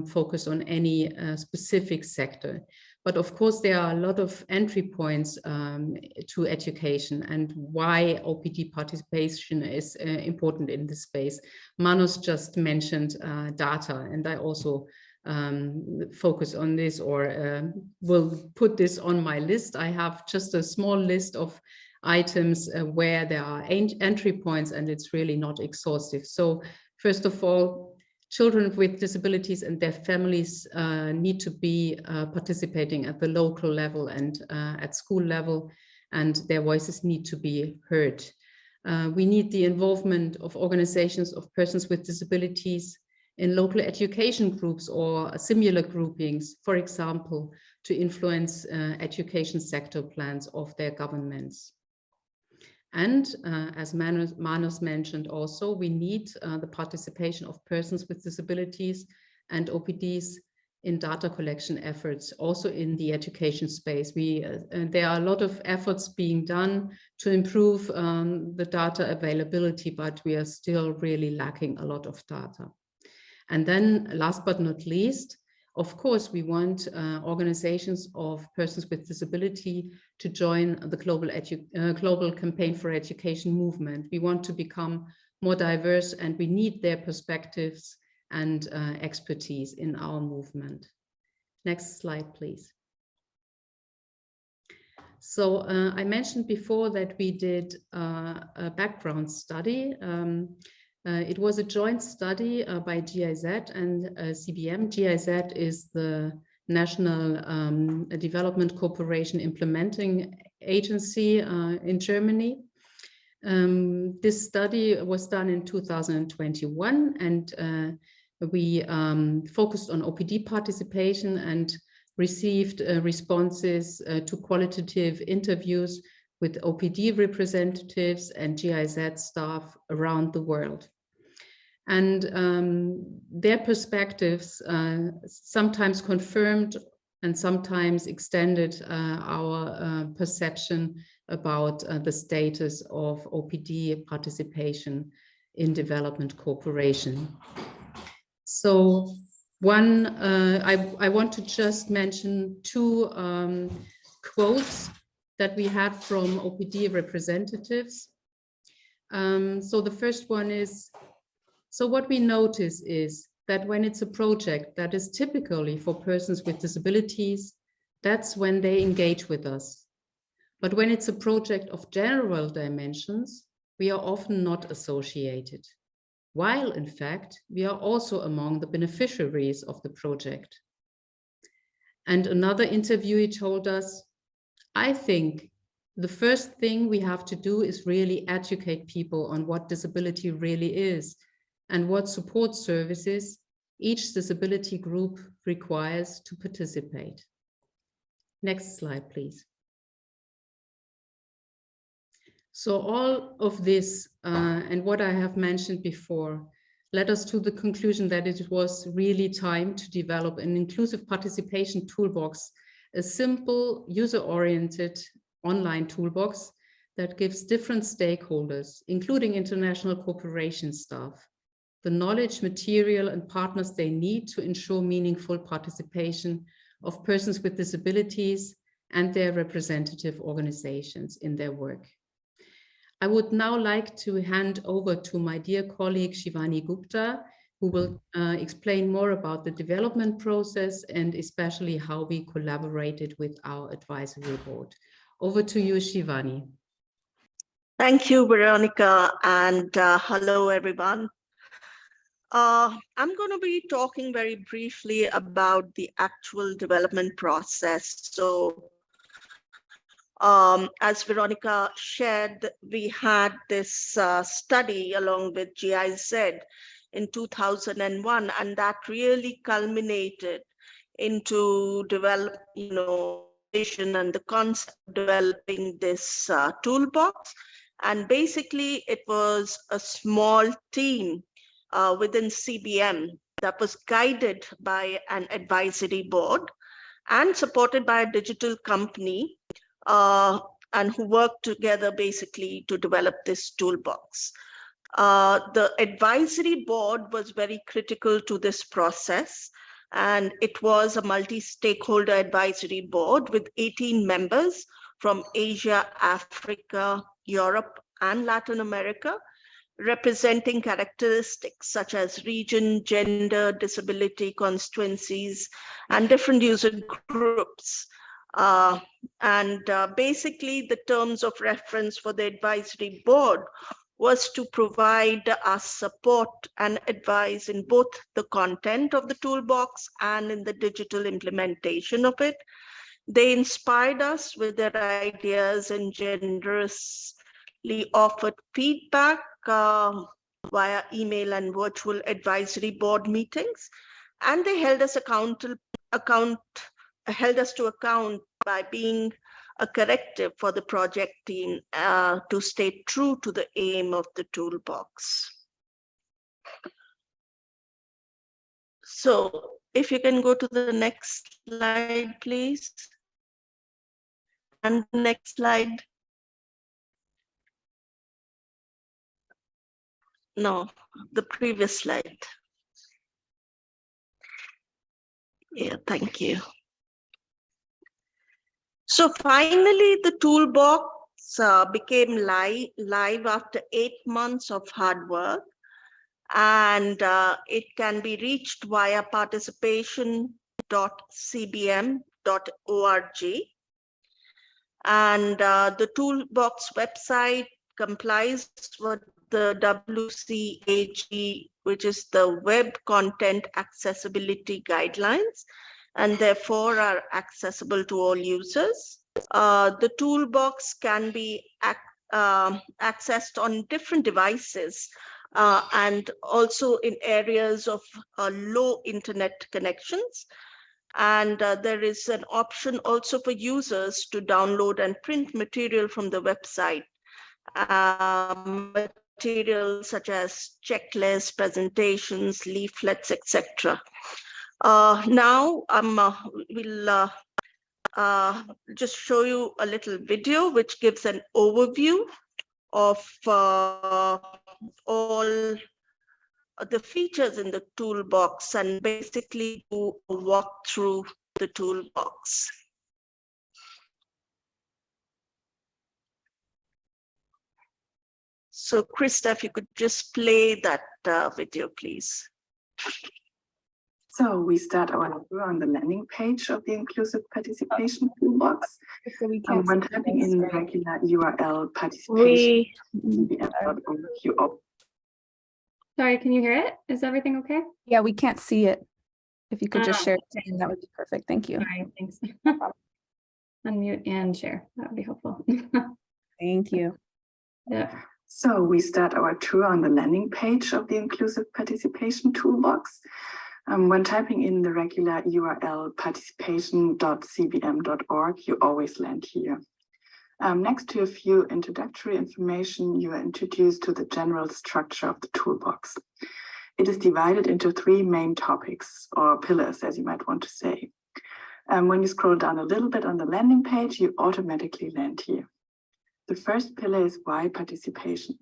focus on any specific sector. But of course, there are a lot of entry points to education and why OPD participation is important in this space. Manos just mentioned data, and I also focus on this, or will put this on my list. I have just a small list of items where there are entry points, and it's really not exhaustive. So first of all, children with disabilities and their families need to be participating at the local level and at school level, and their voices need to be heard. We need the involvement of organizations of persons with disabilities in local education groups or similar groupings, for example, to influence education sector plans of their governments. And as Manos mentioned also, we need the participation of persons with disabilities and OPDs in data collection efforts, also in the education space. There are a lot of efforts being done to improve the data availability, but we are still really lacking a lot of data. And then last but not least, of course, we want organizations of persons with disability to join the global campaign for education movement. We want to become more diverse, and we need their perspectives and expertise in our movement. Next slide, please. So I mentioned before that we did a background study. It was a joint study by GIZ and CBM. GIZ is the National Development Cooperation Implementing Agency in Germany. This study was done in 2021, and we focused on OPD participation and received responses to qualitative interviews with OPD representatives and GIZ staff around the world. And their perspectives sometimes confirmed and sometimes extended our perception about the status of OPD participation in development cooperation. So I want to just mention two quotes that we had from OPD representatives. So the first one is, so what we notice is that when it's a project that is typically for persons with disabilities, that's when they engage with us. But when it's a project of general dimensions, we are often not associated, while in fact, we are also among the beneficiaries of the project. And another interviewee told us, I think the first thing we have to do is really educate people on what disability really is and what support services each disability group requires to participate. Next slide, please. So all of this and what I have mentioned before led us to the conclusion that it was really time to develop an inclusive participation toolbox, a simple, user-oriented online toolbox that gives different stakeholders, including international cooperation staff, the knowledge, material, and partners they need to ensure meaningful participation of persons with disabilities and their representative organizations in their work. I would now like to hand over to my dear colleague Shivani Gupta, who will explain more about the development process and especially how we collaborated with our advisory board. Over to you, Shivani. Thank you, Veronika, and hello, everyone. I'm going to be talking very briefly about the actual development process. So, as Veronika shared, we had this study along with GIZ in 2001, and that really culminated into vision and the concept of developing this toolbox. And basically, it was a small team within CBM that was guided by an advisory board and supported by a digital company and who worked together basically to develop this toolbox. The advisory board was very critical to this process, and it was a multi-stakeholder advisory board with 18 members from Asia, Africa, Europe, and Latin America, representing characteristics such as region, gender, disability, constituencies, and different user groups. Basically, the terms of reference for the advisory board was to provide us support and advice in both the content of the toolbox and in the digital implementation of it. They inspired us with their ideas and generously offered feedback via email and virtual advisory board meetings, and they held us to account by being a corrective for the project team to stay true to the aim of the toolbox. So if you can go to the next slide, please. And next slide. No, the previous slide. Yeah, thank you. So finally, the toolbox became live after 8 months of hard work, and it can be reached via participation.cbm.org. And the toolbox website complies with the WCAG, which is the Web Content Accessibility Guidelines, and therefore are accessible to all users. The toolbox can be accessed on different devices and also in areas of low internet connections. And there is an option also for users to download and print material from the website. Materials such as checklists, presentations, leaflets, etc. Now we'll just show you a little video which gives an overview of all the features in the toolbox and basically do a walk through the toolbox. So Krista, if you could just play that video, please. So we start our tour on the landing page of the Inclusive Participation Toolbox. When typing in the regular URL participation.cbm.org. Sorry, can you hear it? Is everything okay? Yeah, we can't see it. If you could just share it, that would be perfect. Thank you. All right, thanks. Unmute and share. That would be helpful. Thank you. Yeah. So we start our tour on the landing page of the Inclusive Participation Toolbox. When typing in the regular URL participation.cbm.org, you always land here. Next to a few introductory information, you are introduced to the general structure of the toolbox. It is divided into 3 main topics, or pillars, as you might want to say. When you scroll down a little bit on the landing page, you automatically land here. The first pillar is why participation.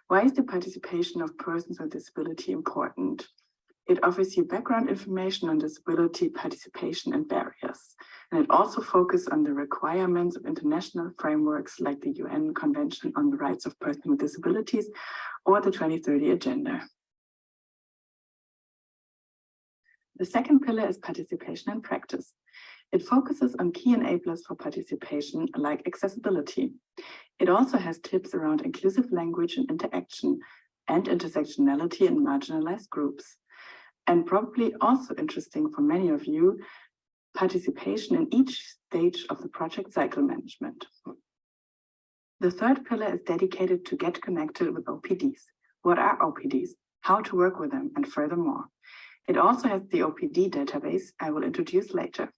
Why is the participation of persons with disability important? It offers you background information on disability participation and barriers. And it also focuses on the requirements of international frameworks like the UN Convention on the Rights of Persons with Disabilities or the 2030 Agenda. The second pillar is participation in practice. It focuses on key enablers for participation like accessibility. It also has tips around inclusive language and interaction and intersectionality in marginalized groups. And probably also interesting for many of you, participation in each stage of the project cycle management. The third pillar is dedicated to get connected with OPDs. What are OPDs? How to work with them, and furthermore. It also has the OPD database I will introduce later.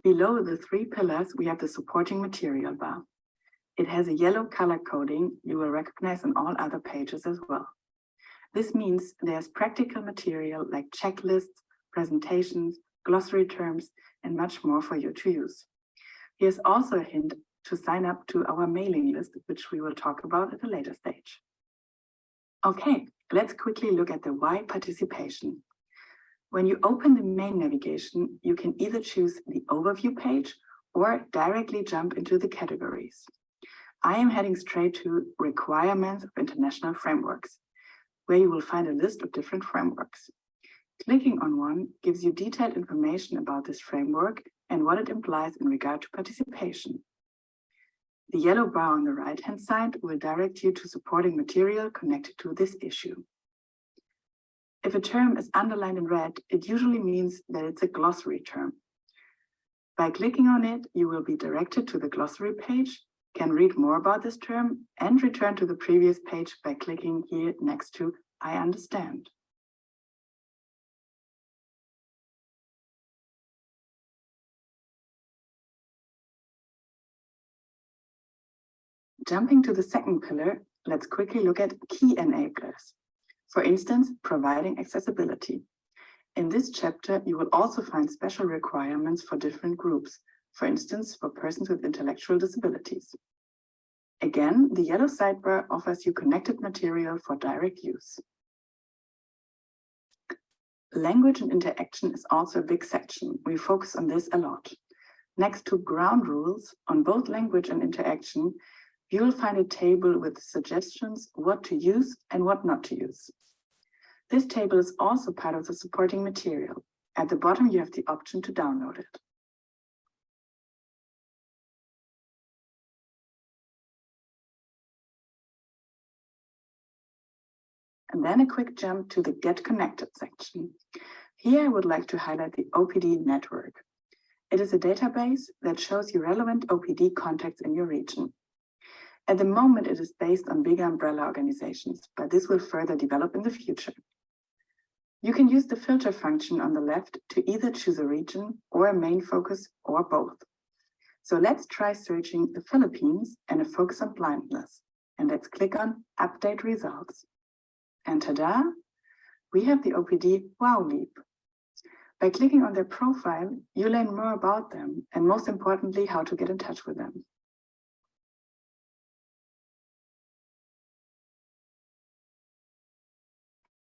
Below the 3 pillars, we have the supporting material bar. It has a yellow color coding you will recognize on all other pages as well. This means there's practical material like checklists, presentations, glossary terms, and much more for you to use. Here's also a hint to sign up to our mailing list, which we will talk about at a later stage. Okay, let's quickly look at the why participation. When you open the main navigation, you can either choose the overview page or directly jump into the categories. I am heading straight to requirements of international frameworks, where you will find a list of different frameworks. Clicking on one gives you detailed information about this framework and what it implies in regard to participation. The yellow bar on the right-hand side will direct you to supporting material connected to this issue. If a term is underlined in red, it usually means that it's a glossary term. By clicking on it, you will be directed to the glossary page, can read more about this term, and return to the previous page by clicking here next to I understand. Jumping to the second pillar, let's quickly look at key enablers. For instance, providing accessibility. In this chapter, you will also find special requirements for different groups, for instance, for persons with intellectual disabilities. Again, the yellow sidebar offers you connected material for direct use. Language and interaction is also a big section. We focus on this a lot. Next to ground rules on both language and interaction, you will find a table with suggestions what to use and what not to use. This table is also part of the supporting material. At the bottom, you have the option to download it. And then a quick jump to the Get Connected section. Here I would like to highlight the OPD network. It is a database that shows you relevant OPD contacts in your region. At the moment, it is based on bigger umbrella organizations, but this will further develop in the future. You can use the filter function on the left to either choose a region or a main focus or both. So let's try searching the Philippines and a focus on blindness. And let's click on Update Results. And ta-da, we have the OPD Wow Leap. By clicking on their profile, you learn more about them and most importantly, how to get in touch with them.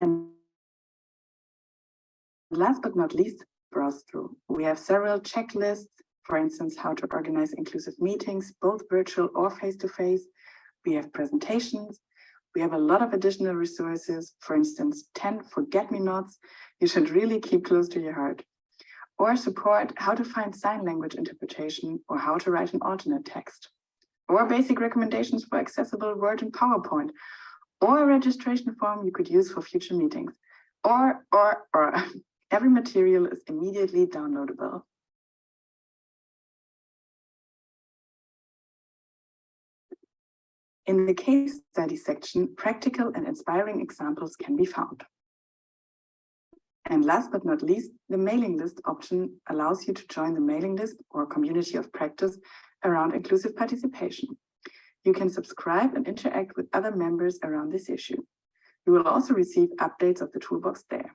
And last but not least, browse through. We have several checklists, for instance, how to organize inclusive meetings, both virtual or face-to-face. We have presentations. We have a lot of additional resources, for instance, 10 forget-me-nots you should really keep close to your heart. Or support how to find sign language interpretation or how to write an alternate text. Or basic recommendations for accessible Word and PowerPoint. Or a registration form you could use for future meetings. Or. Every material is immediately downloadable. In the case study section, practical and inspiring examples can be found. And last but not least, the mailing list option allows you to join the mailing list or community of practice around inclusive participation. You can subscribe and interact with other members around this issue. You will also receive updates of the toolbox there.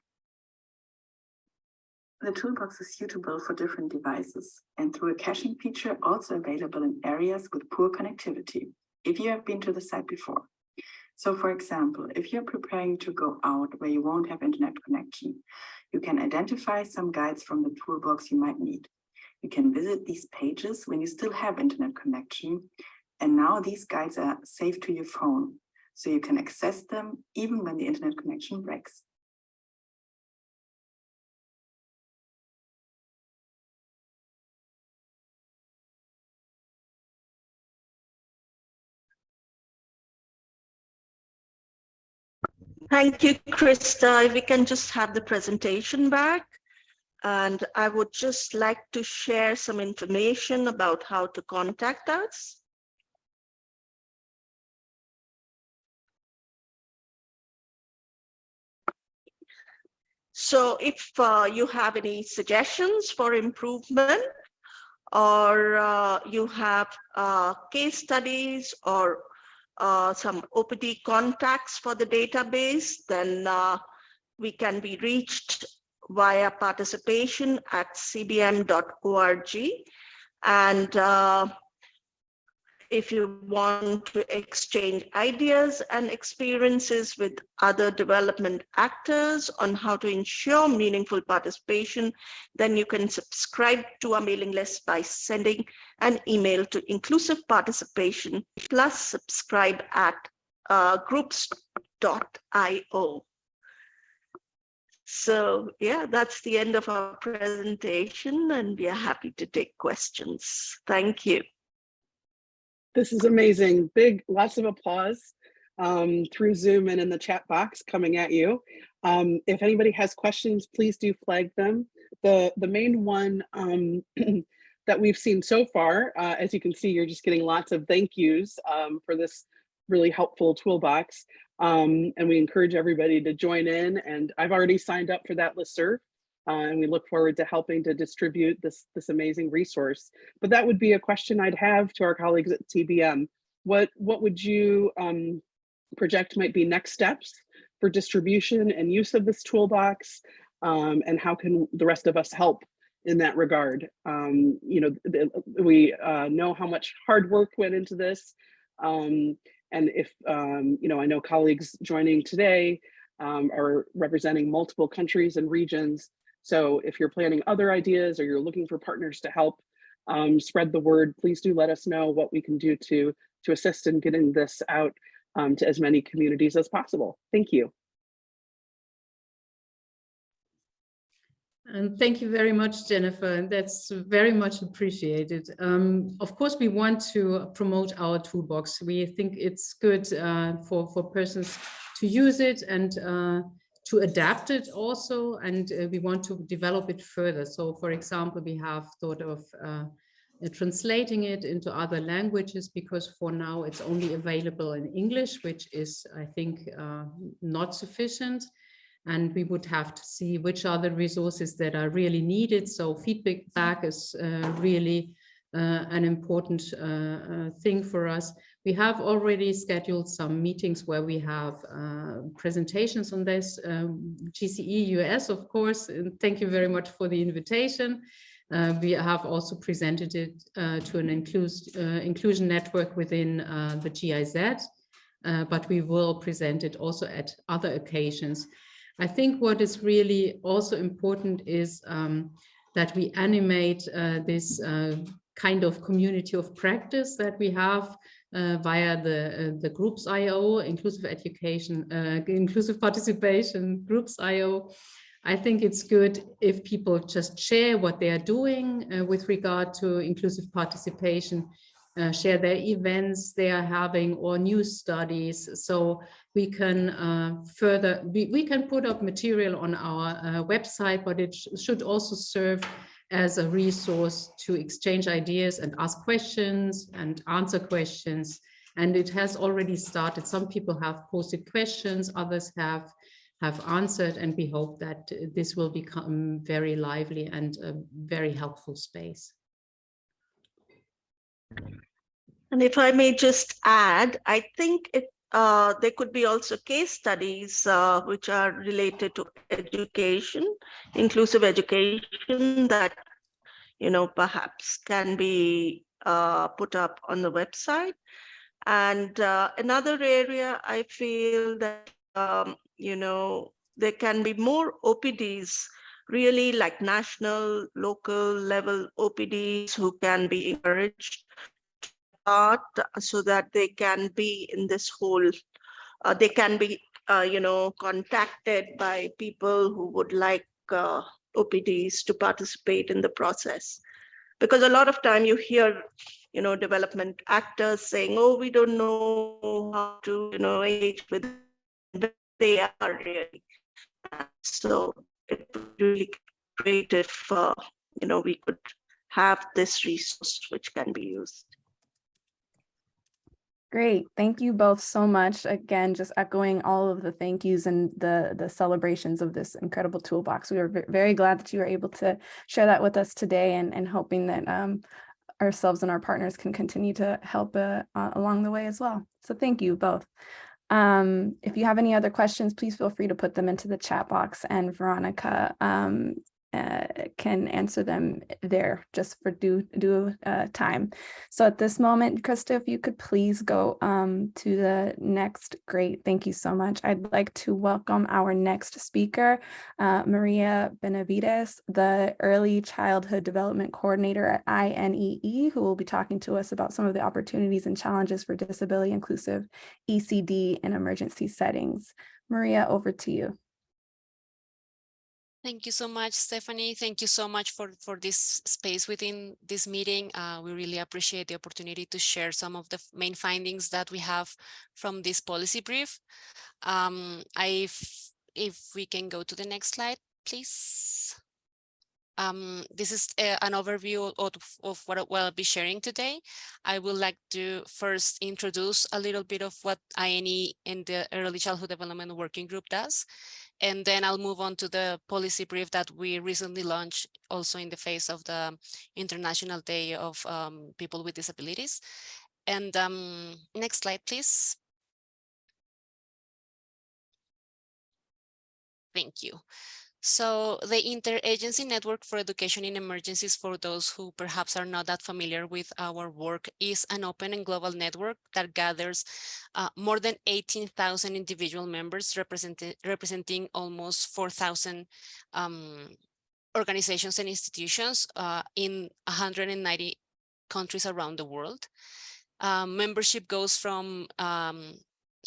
The toolbox is suitable for different devices and through a caching feature also available in areas with poor connectivity, if you have been to the site before. So for example, if you're preparing to go out where you won't have internet connection, you can identify some guides from the toolbox you might need. You can visit these pages when you still have internet connection, and now these guides are saved to your phone, so you can access them even when the internet connection breaks. Thank you, Krista. If we can just have the presentation back. And I would just like to share some information about how to contact us. So if you have any suggestions for improvement, or you have case studies or some OPD contacts for the database, then we can be reached via participation@cbm.org. And if you want to exchange ideas and experiences with other development actors on how to ensure meaningful participation, then you can subscribe to our mailing list by sending an email to inclusiveparticipation plus subscribe at groups.io. So yeah, that's the end of our presentation, and we are happy to take questions. Thank you. This is amazing. Lots of applause through Zoom and in the chat box coming at you. If anybody has questions, please do flag them. The main one that we've seen so far, as you can see, you're just getting lots of thank yous for this really helpful toolbox. And we encourage everybody to join in. And I've already signed up for that listserv. And we look forward to helping to distribute this amazing resource. But that would be a question I'd have to our colleagues at CBM. what would you project might be next steps for distribution and use of this toolbox, and how can the rest of us help in that regard? You know, we know how much hard work went into this, and if you know, I know colleagues joining today are representing multiple countries and regions. So if you're planning other ideas or you're looking for partners to help spread the word, please do let us know what we can do to assist in getting this out to as many communities as possible. Thank you. And thank you very much, Jennifer. And that's very much appreciated. Of course, we want to promote our toolbox. We think it's good for persons to use it and to adapt it also. And we want to develop it further. So, for example, we have thought of translating it into other languages, because for now it's only available in English, which is, I think, not sufficient. And we would have to see which are the resources that are really needed. So feedback is really an important thing for us. We have already scheduled some meetings where we have presentations on this. GCE-US, of course, and thank you very much for the invitation. We have also presented it to an inclusion network within the GIZ, but we will present it also at other occasions. I think what is really also important is that we animate this kind of community of practice that we have via the groups IO, inclusive education, inclusive participation groups IO. I think it's good if people just share what they are doing with regard to inclusive participation, share their events they are having or new studies, so we can we can put up material on our website, but it should also serve as a resource to exchange ideas and ask questions and answer questions. And it has already started. Some people have posted questions, others have answered, and we hope that this will become very lively and a very helpful space. And if I may just add, I think there could be also case studies which are related to education, inclusive education, that, you know, perhaps can be put up on the website. And another area I feel that, you know, there can be more OPDs, really like national, local level OPDs who can be encouraged so that they can be in this whole, they can be, you know, contacted by people who would like OPDs to participate in the process. Because a lot of time you hear, you know, development actors saying, oh, we don't know how to, you know, engage with them. But they are really. So it would be really great if, you know, we could have this resource which can be used. Great. Thank you both so much. Again, just echoing all of the thank yous and the celebrations of this incredible toolbox. We are very glad that you were able to share that with us today, and hoping that ourselves and our partners can continue to help along the way as well. So thank you both. If you have any other questions, please feel free to put them into the chat box, and Veronika can answer them there just for due time. So at this moment, Krista, if you could please go to the next. Great, thank you so much. I'd like to welcome our next speaker, Maria Benavides, the Early Childhood Development Coordinator at INEE, who will be talking to us about some of the opportunities and challenges for disability inclusive ECD in emergency settings. Maria, over to you. Thank you so much, Stephanie. Thank you so much for this space within this meeting. We really appreciate the opportunity to share some of the main findings that we have from this policy brief. If we can go to the next slide, please. This is an overview of what I'll be sharing today. I would like to first introduce a little bit of what INEE and the Early Childhood Development Working Group does. And then I'll move on to the policy brief that we recently launched also in the face of the International Day of People with Disabilities. And next slide, please. Thank you. So the Interagency Network for Education in Emergencies, for those who perhaps are not that familiar with our work, is an open and global network that gathers more than 18,000 individual members representing almost 4,000 organizations and institutions in 190 countries around the world. Membership goes from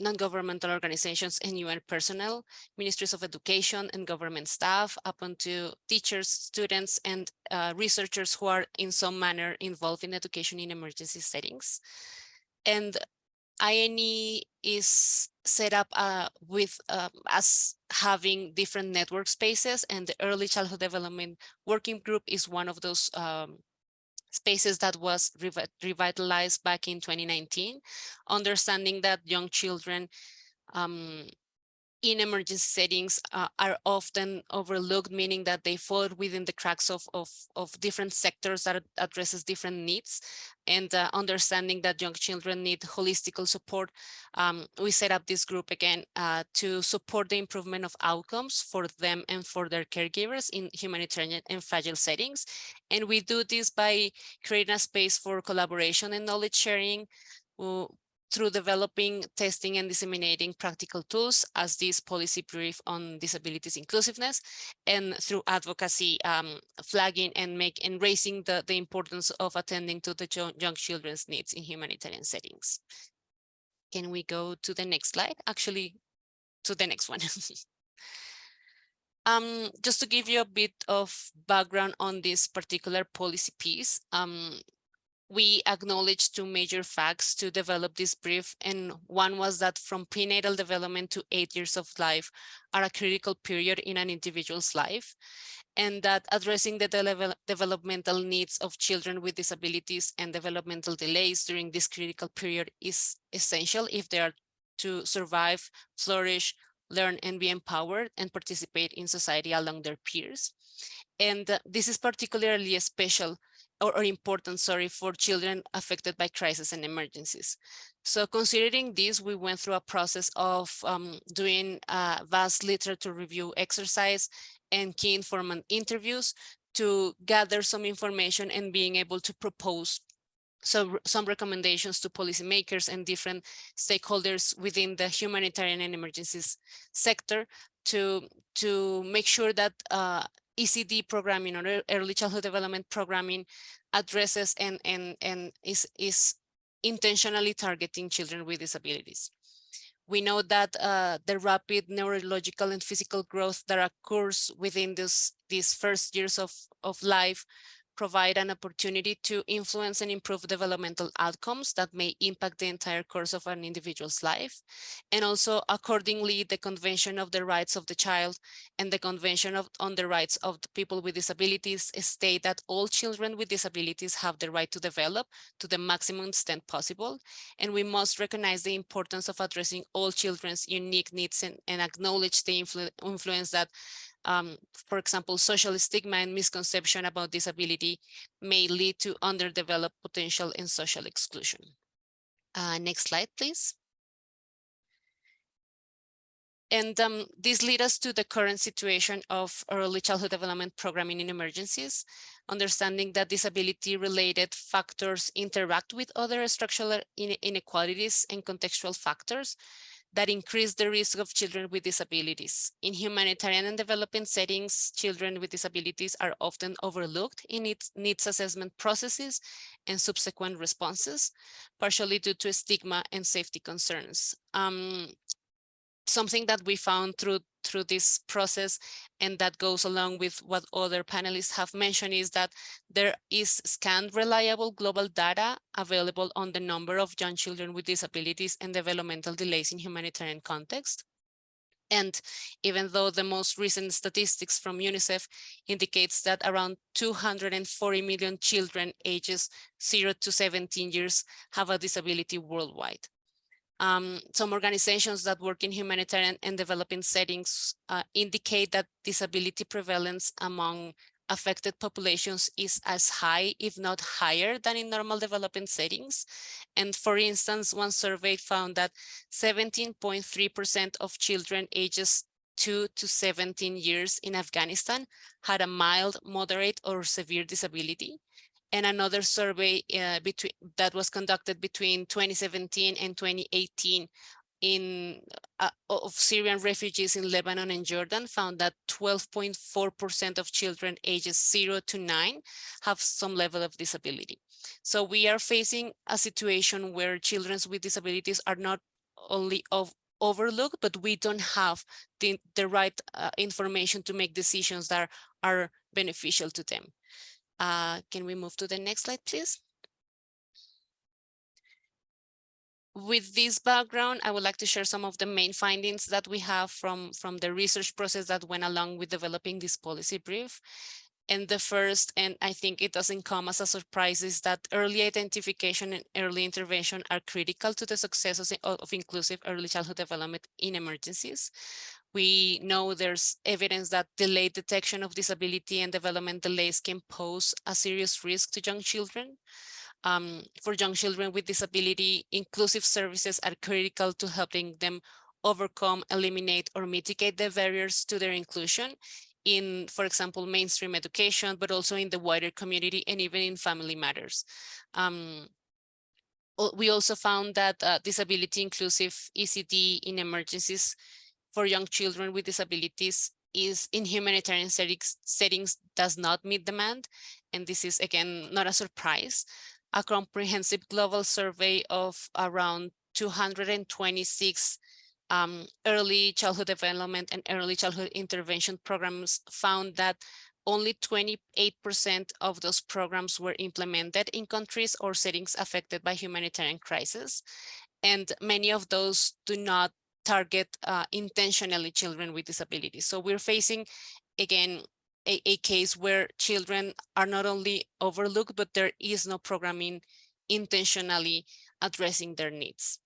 non-governmental organizations and UN personnel, ministries of education and government staff, up onto teachers, students, and researchers who are in some manner involved in education in emergency settings. And INEE is set up with as having different network spaces, and the Early Childhood Development Working Group is one of those spaces that was revitalized back in 2019, understanding that young children in emergency settings are often overlooked, meaning that they fall within the cracks of different sectors that addresses different needs, and understanding that young children need holistical support. We set up this group again to support the improvement of outcomes for them and for their caregivers in humanitarian and fragile settings. And we do this by creating a space for collaboration and knowledge sharing, through developing, testing, and disseminating practical tools as this policy brief on disabilities inclusiveness, and through advocacy, flagging and raising the importance of attending to the young children's needs in humanitarian settings. Can we go to the next slide? Actually, to the next one. Just to give you a bit of background on this particular policy piece, we acknowledged two major facts to develop this brief, and one was that from prenatal development to 8 years of life are a critical period in an individual's life, and that addressing the developmental needs of children with disabilities and developmental delays during this critical period is essential if they are to survive, flourish, learn, and be empowered and participate in society along their peers. And this is particularly special or important, sorry, for children affected by crisis and emergencies. So considering this, we went through a process of doing a vast literature review exercise and key informant interviews to gather some information and being able to propose some recommendations to policymakers and different stakeholders within the humanitarian and emergencies sector to make sure that ECD programming or early childhood development programming addresses and is intentionally targeting children with disabilities. We know that the rapid neurological and physical growth that occurs within these first years of life provide an opportunity to influence and improve developmental outcomes that may impact the entire course of an individual's life. And also, accordingly, the Convention of the Rights of the Child and the Convention on the Rights of the People with Disabilities state that all children with disabilities have the right to develop to the maximum extent possible. And we must recognize the importance of addressing all children's unique needs and acknowledge the influence that for example, social stigma and misconception about disability may lead to underdeveloped potential and social exclusion. Next slide, please. And this leads us to the current situation of early childhood development programming in emergencies, understanding that disability-related factors interact with other structural inequalities and contextual factors that increase the risk of children with disabilities. In humanitarian and developing settings, children with disabilities are often overlooked in its needs assessment processes and subsequent responses, partially due to stigma and safety concerns. Something that we found through this process, and that goes along with what other panelists have mentioned, is that there is scant reliable global data available on the number of young children with disabilities and developmental delays in humanitarian context. And even though the most recent statistics from UNICEF indicates that around 240 million children ages 0 to 17 years have a disability worldwide. Some organizations that work in humanitarian and developing settings indicate that disability prevalence among affected populations is as high, if not higher, than in normal development settings. And for instance, one survey found that 17.3% of children ages 2 to 17 years in Afghanistan had a mild, moderate, or severe disability. And another survey that was conducted between 2017 and 2018 of Syrian refugees in Lebanon and Jordan found that 12.4% of children ages 0 to 9 have some level of disability. So we are facing a situation where children with disabilities are not only overlooked, but we don't have the right information to make decisions that are beneficial to them. Can we move to the next slide, please? With this background, I would like to share some of the main findings that we have from the research process that went along with developing this policy brief. And the first, and I think it doesn't come as a surprise, is that early identification and early intervention are critical to the success of inclusive early childhood development in emergencies. We know there's evidence that delayed detection of disability and development delays can pose a serious risk to young children. For young children with disability, inclusive services are critical to helping them overcome, eliminate, or mitigate the barriers to their inclusion in, for example, mainstream education, but also in the wider community and even in family matters. We also found that disability inclusive ECD in emergencies for young children with disabilities is in humanitarian settings does not meet demand. And this is, again, not a surprise. A comprehensive global survey of around 226 early childhood development and early childhood intervention programs found that only 28% of those programs were implemented in countries or settings affected by humanitarian crisis. And many of those do not target intentionally children with disabilities. So we're facing, again, a case where children are not only overlooked, but there is no programming intentionally addressing their needs.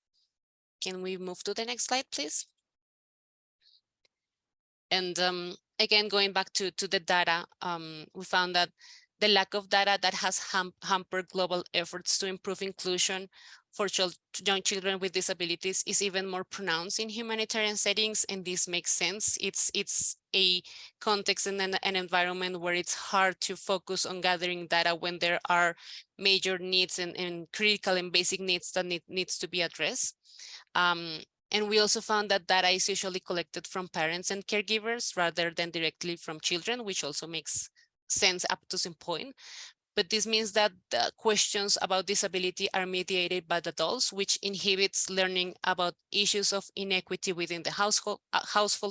Can we move to the next slide, please? And again, going back to the data, we found that the lack of data that has hampered global efforts to improve inclusion for young children with disabilities is even more pronounced in humanitarian settings, and this makes sense. It's a context and an environment where it's hard to focus on gathering data when there are major needs and critical and basic needs that needs to be addressed. And we also found that data is usually collected from parents and caregivers rather than directly from children, which also makes sense up to some point. But this means that the questions about disability are mediated by the adults, which inhibits learning about issues of inequity within the household,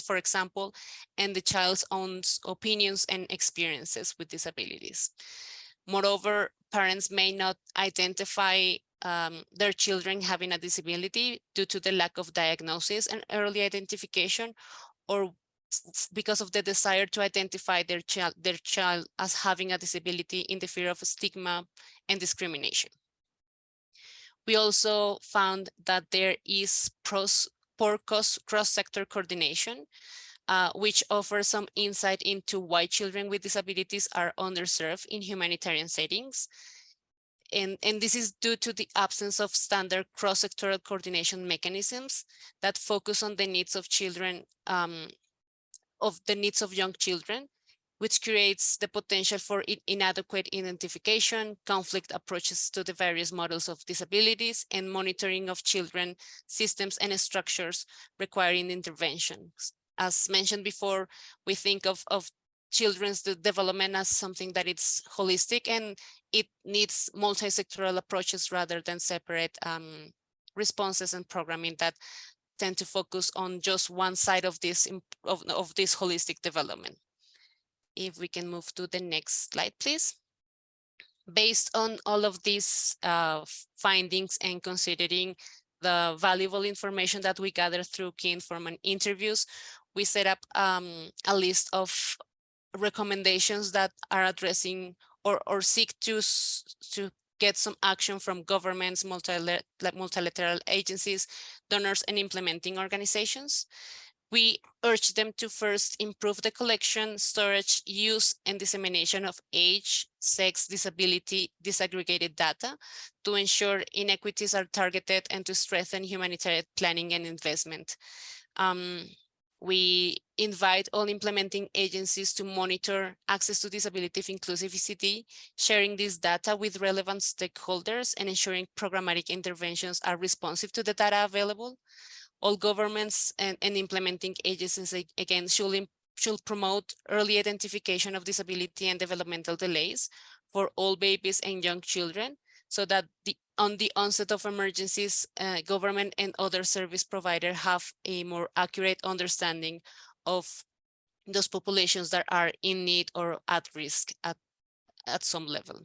for example, and the child's own opinions and experiences with disabilities. Moreover, parents may not identify their children having a disability due to the lack of diagnosis and early identification, or because of the desire to identify their child as having a disability in the fear of stigma and discrimination. We also found that there is poor cross-sector coordination, which offers some insight into why children with disabilities are underserved in humanitarian settings. And this is due to the absence of standard cross-sectoral coordination mechanisms that focus on the needs of children, of young children, which creates the potential for inadequate identification, conflict approaches to the various models of disabilities, and monitoring of children systems and structures requiring interventions. As mentioned before, we think of children's development as something that it's holistic, and it needs multi-sectoral approaches rather than separate responses and programming that tend to focus on just one side of this holistic development. If we can move to the next slide, please. Based on all of these findings and considering the valuable information that we gathered through key informant interviews, we set up a list of recommendations that are addressing or seek to get some action from governments, multilateral agencies, donors, and implementing organizations. We urge them to first improve the collection, storage, use, and dissemination of age, sex, disability, disaggregated data to ensure inequities are targeted and to strengthen humanitarian planning and investment. We invite all implementing agencies to monitor access to disability inclusive ECD, sharing this data with relevant stakeholders and ensuring programmatic interventions are responsive to the data available. All governments and implementing agencies, again, should promote early identification of disability and developmental delays for all babies and young children, so that on the onset of emergencies, government and other service providers have a more accurate understanding of those populations that are in need or at risk at some level.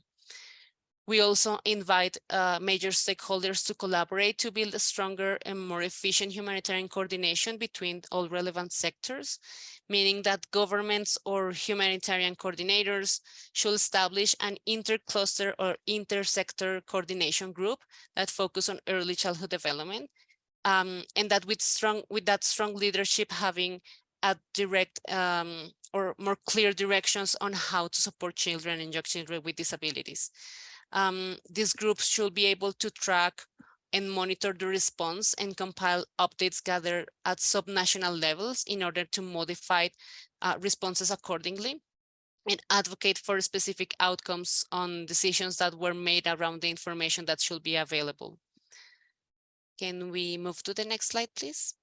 We also invite major stakeholders to collaborate to build a stronger and more efficient humanitarian coordination between all relevant sectors, meaning that governments or humanitarian coordinators should establish an intercluster or intersector coordination group that focus on early childhood development, and that with that strong leadership having a direct or more clear directions on how to support children and young children with disabilities. These groups should be able to track and monitor the response and compile updates gathered at subnational levels in order to modify responses accordingly and advocate for specific outcomes on decisions that were made around the information that should be available. Can we move to the next slide, please?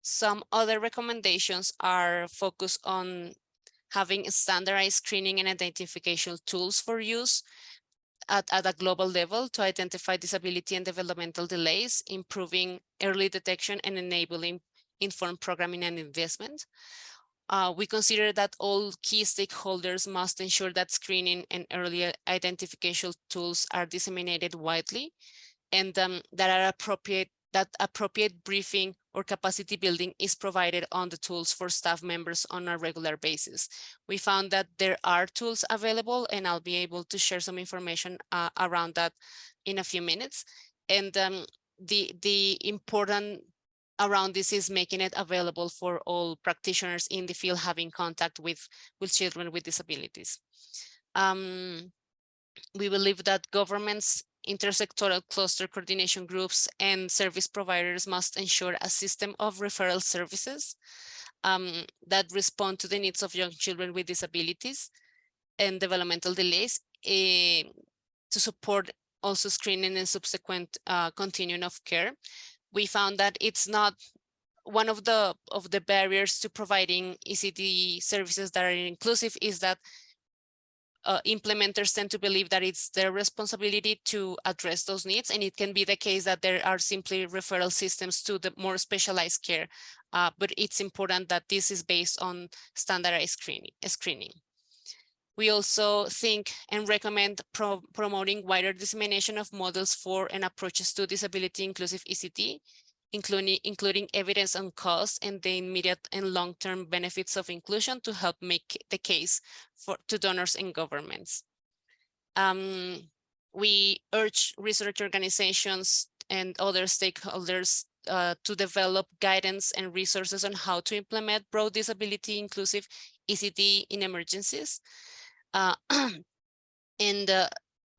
Some other recommendations are focused on having standardized screening and identification tools for use at a global level to identify disability and developmental delays, improving early detection and enabling informed programming and investment. We consider that all key stakeholders must ensure that screening and early identification tools are disseminated widely and that appropriate briefing or capacity building is provided on the tools for staff members on a regular basis. We found that there are tools available, and I'll be able to share some information around that in a few minutes. And the important around this is making it available for all practitioners in the field having contact with children with disabilities. We believe that governments, intersectoral cluster coordination groups, and service providers must ensure a system of referral services that respond to the needs of young children with disabilities and developmental delays to support also screening and subsequent continuum of care. We found that it's not one of the barriers to providing ECD services that are inclusive is that implementers tend to believe that it's their responsibility to address those needs, and it can be the case that there are simply referral systems to the more specialized care, but it's important that this is based on standardized screening. We also think and recommend promoting wider dissemination of models for and approaches to disability inclusive ECD, including evidence on cost and the immediate and long-term benefits of inclusion to help make the case to donors and governments. We urge research organizations and other stakeholders to develop guidance and resources on how to implement broad disability inclusive ECD in emergencies.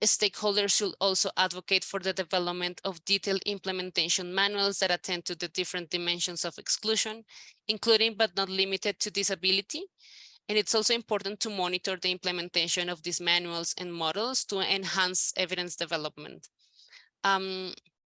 Stakeholders should also advocate for the development of detailed implementation manuals that attend to the different dimensions of exclusion, including but not limited to disability. And it's also important to monitor the implementation of these manuals and models to enhance evidence development.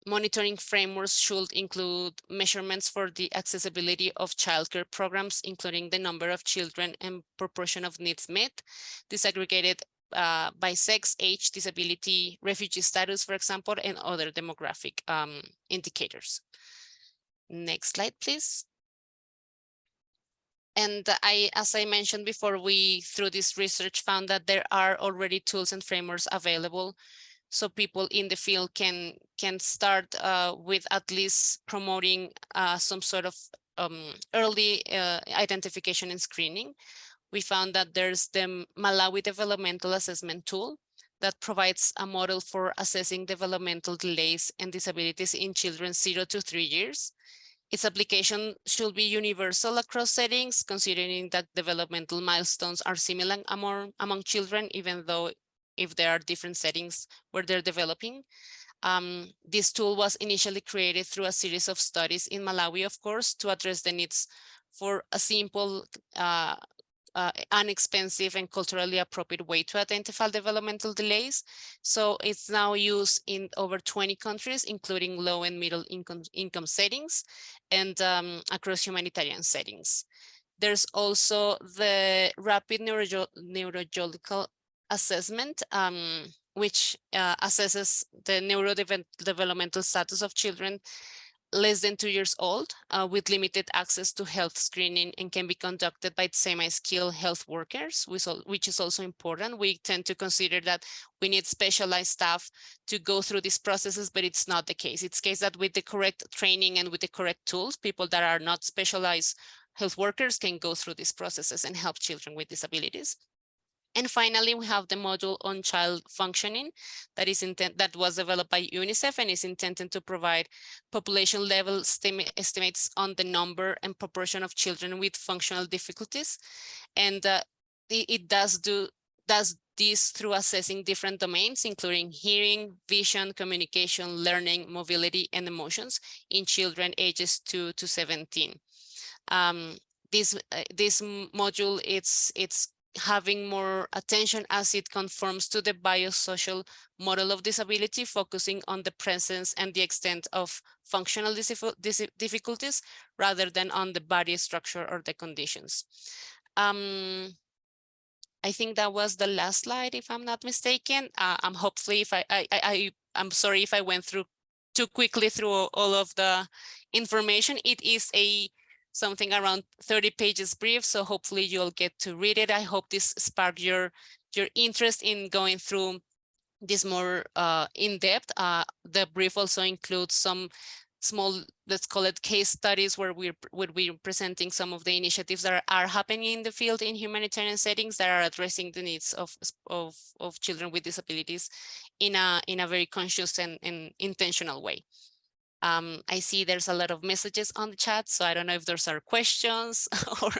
Monitoring frameworks should include measurements for the accessibility of childcare programs, including the number of children and proportion of needs met, disaggregated by sex, age, disability, refugee status, for example, and other demographic indicators. Next slide, please. And as I mentioned before, we, through this research, found that there are already tools and frameworks available, so people in the field can start with at least promoting some sort of early identification and screening. We found that there's the Malawi Developmental Assessment Tool that provides a model for assessing developmental delays and disabilities in children 0 to 3 years. Its application should be universal across settings, considering that developmental milestones are similar among children, even though if there are different settings where they're developing. This tool was initially created through a series of studies in Malawi, of course, to address the needs for a simple, inexpensive and culturally appropriate way to identify developmental delays. So it's now used in over 20 countries, including low and middle income settings and across humanitarian settings. There's also the rapid neurological assessment, which assesses the neurodevelopmental status of children less than 2 years old with limited access to health screening, and can be conducted by semi-skilled health workers, which is also important. We tend to consider that we need specialized staff to go through these processes, but it's not the case. It's the case that with the correct training and with the correct tools, people that are not specialized health workers can go through these processes and help children with disabilities. And finally, we have the module on child functioning that was developed by UNICEF and is intended to provide population level estimates on the number and proportion of children with functional difficulties. And it does this through assessing different domains, including hearing, vision, communication, learning, mobility, and emotions in children ages 2 to 17. This module, it's having more attention as it conforms to the biosocial model of disability, focusing on the presence and the extent of functional difficulties rather than on the body structure or the conditions. I think that was the last slide, if I'm not mistaken. I'm hopefully, if I'm sorry if I went through too quickly through all of the information. It is something around 30 pages brief, so hopefully you'll get to read it. I hope this sparked your interest in going through this more in depth. The brief also includes some small, let's call it case studies, where we're presenting some of the initiatives that are happening in the field in humanitarian settings that are addressing the needs of children with disabilities in a very conscious and intentional way. I see there's a lot of messages on the chat, so I don't know if those are questions or.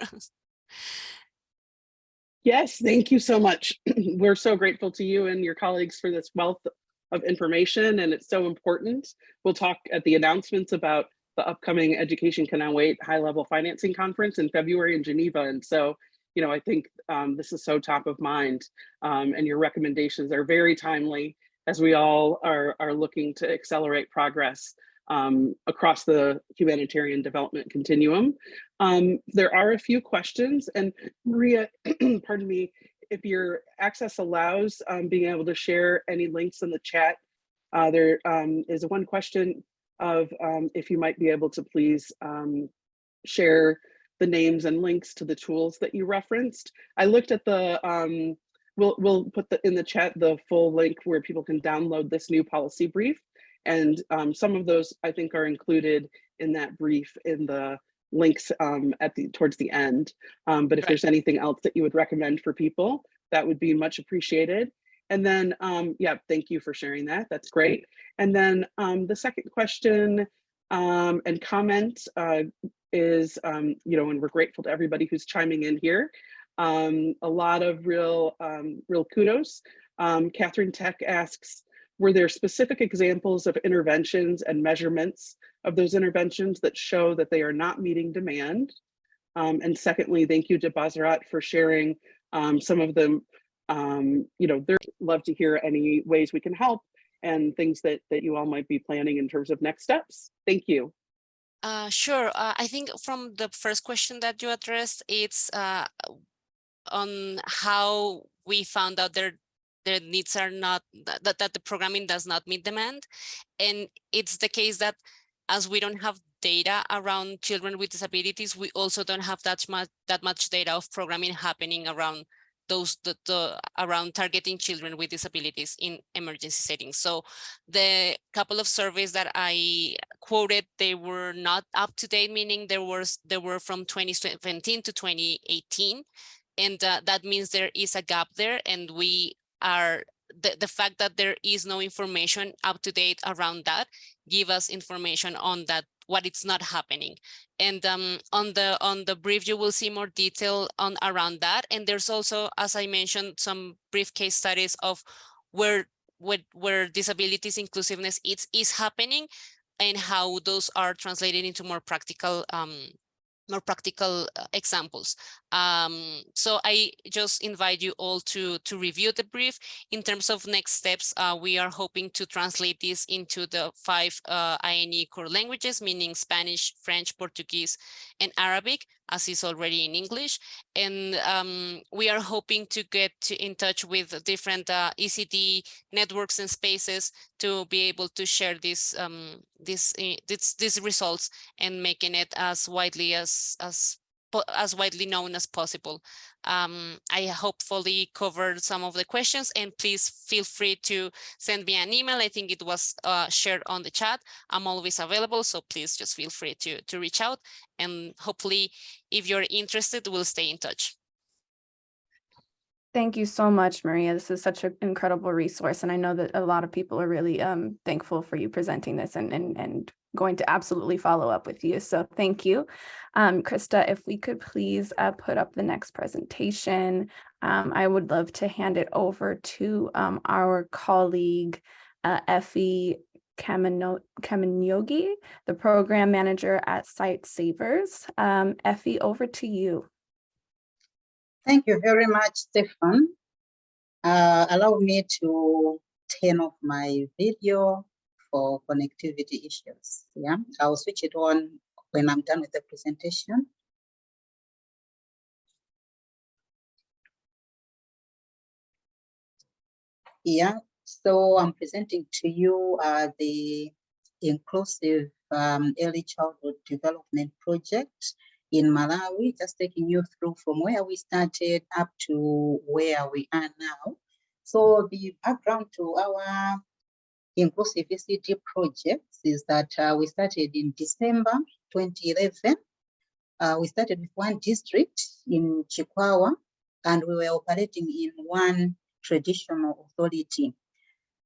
Yes, thank you so much. We're so grateful to you and your colleagues for this wealth of information, and it's so important. We'll talk at the announcements about the upcoming Education Cannot Wait high-level financing conference in February in Geneva. And so, you know, I think this is so top of mind, and your recommendations are very timely as we all are looking to accelerate progress across the humanitarian development continuum. There are a few questions, and Maria, pardon me, if your access allows, being able to share any links in the chat. There is one question of if you might be able to please share the names and links to the tools that you referenced. I looked at the, we'll put in the chat the full link where people can download this new policy brief. And some of those I think are included in that brief in the links towards the end. But if there's anything else that you would recommend for people, that would be much appreciated. And then, yeah, thank you for sharing that. That's great. And then the second question and comment is, you know, and we're grateful to everybody who's chiming in here. A lot of real kudos. Catherine Tech asks, were there specific examples of interventions and measurements of those interventions that show that they are not meeting demand? And secondly, thank you to Bazarat for sharing some of them. You know, they'd love to hear any ways we can help and things that you all might be planning in terms of next steps. Thank you. Sure. I think from the first question that you addressed, it's on how we found out their needs are not, that the programming does not meet demand. And it's the case that as we don't have data around children with disabilities, we also don't have that much data of programming happening around around targeting children with disabilities in emergency settings. So the couple of surveys that I quoted, they were not up to date, meaning they were from 2017 to 2018. And that means there is a gap there, and we are the fact that there is no information up to date around that give us information on that, what it's not happening. And on the brief, you will see more detail on around that. And there's also, as I mentioned, some brief case studies of where disabilities inclusiveness is happening and how those are translated into more practical examples. So I just invite you all to review the brief. In terms of next steps, we are hoping to translate this into the 5 INEE core languages, meaning Spanish, French, Portuguese, and Arabic, as is already in English. And we are hoping to get in touch with different ECD networks and spaces to be able to share these results and making it as widely widely known as possible. I hopefully covered some of the questions, and please feel free to send me an email. I think it was shared on the chat. I'm always available, so please just feel free to reach out, and hopefully if you're interested, we'll stay in touch. Thank you so much, Maria. This is such an incredible resource, and I know that a lot of people are really thankful for you presenting this and going to absolutely follow up with you. So thank you. Krista, if we could please put up the next presentation. I would love to hand it over to our colleague, Effie Kaminyoghe, the program manager at Sightsavers. Effie, over to you. Thank you very much, Stefan. Allow me to turn off my video for connectivity issues. Yeah, I'll switch it on when I'm done with the presentation. Yeah, so I'm presenting to you the Inclusive Early Childhood Development Project in Malawi, just taking you through from where we started up to where we are now. So the background to our Inclusive ECD projects is that we started in December 2011. We started with one district in Chikwawa, and we were operating in one traditional authority.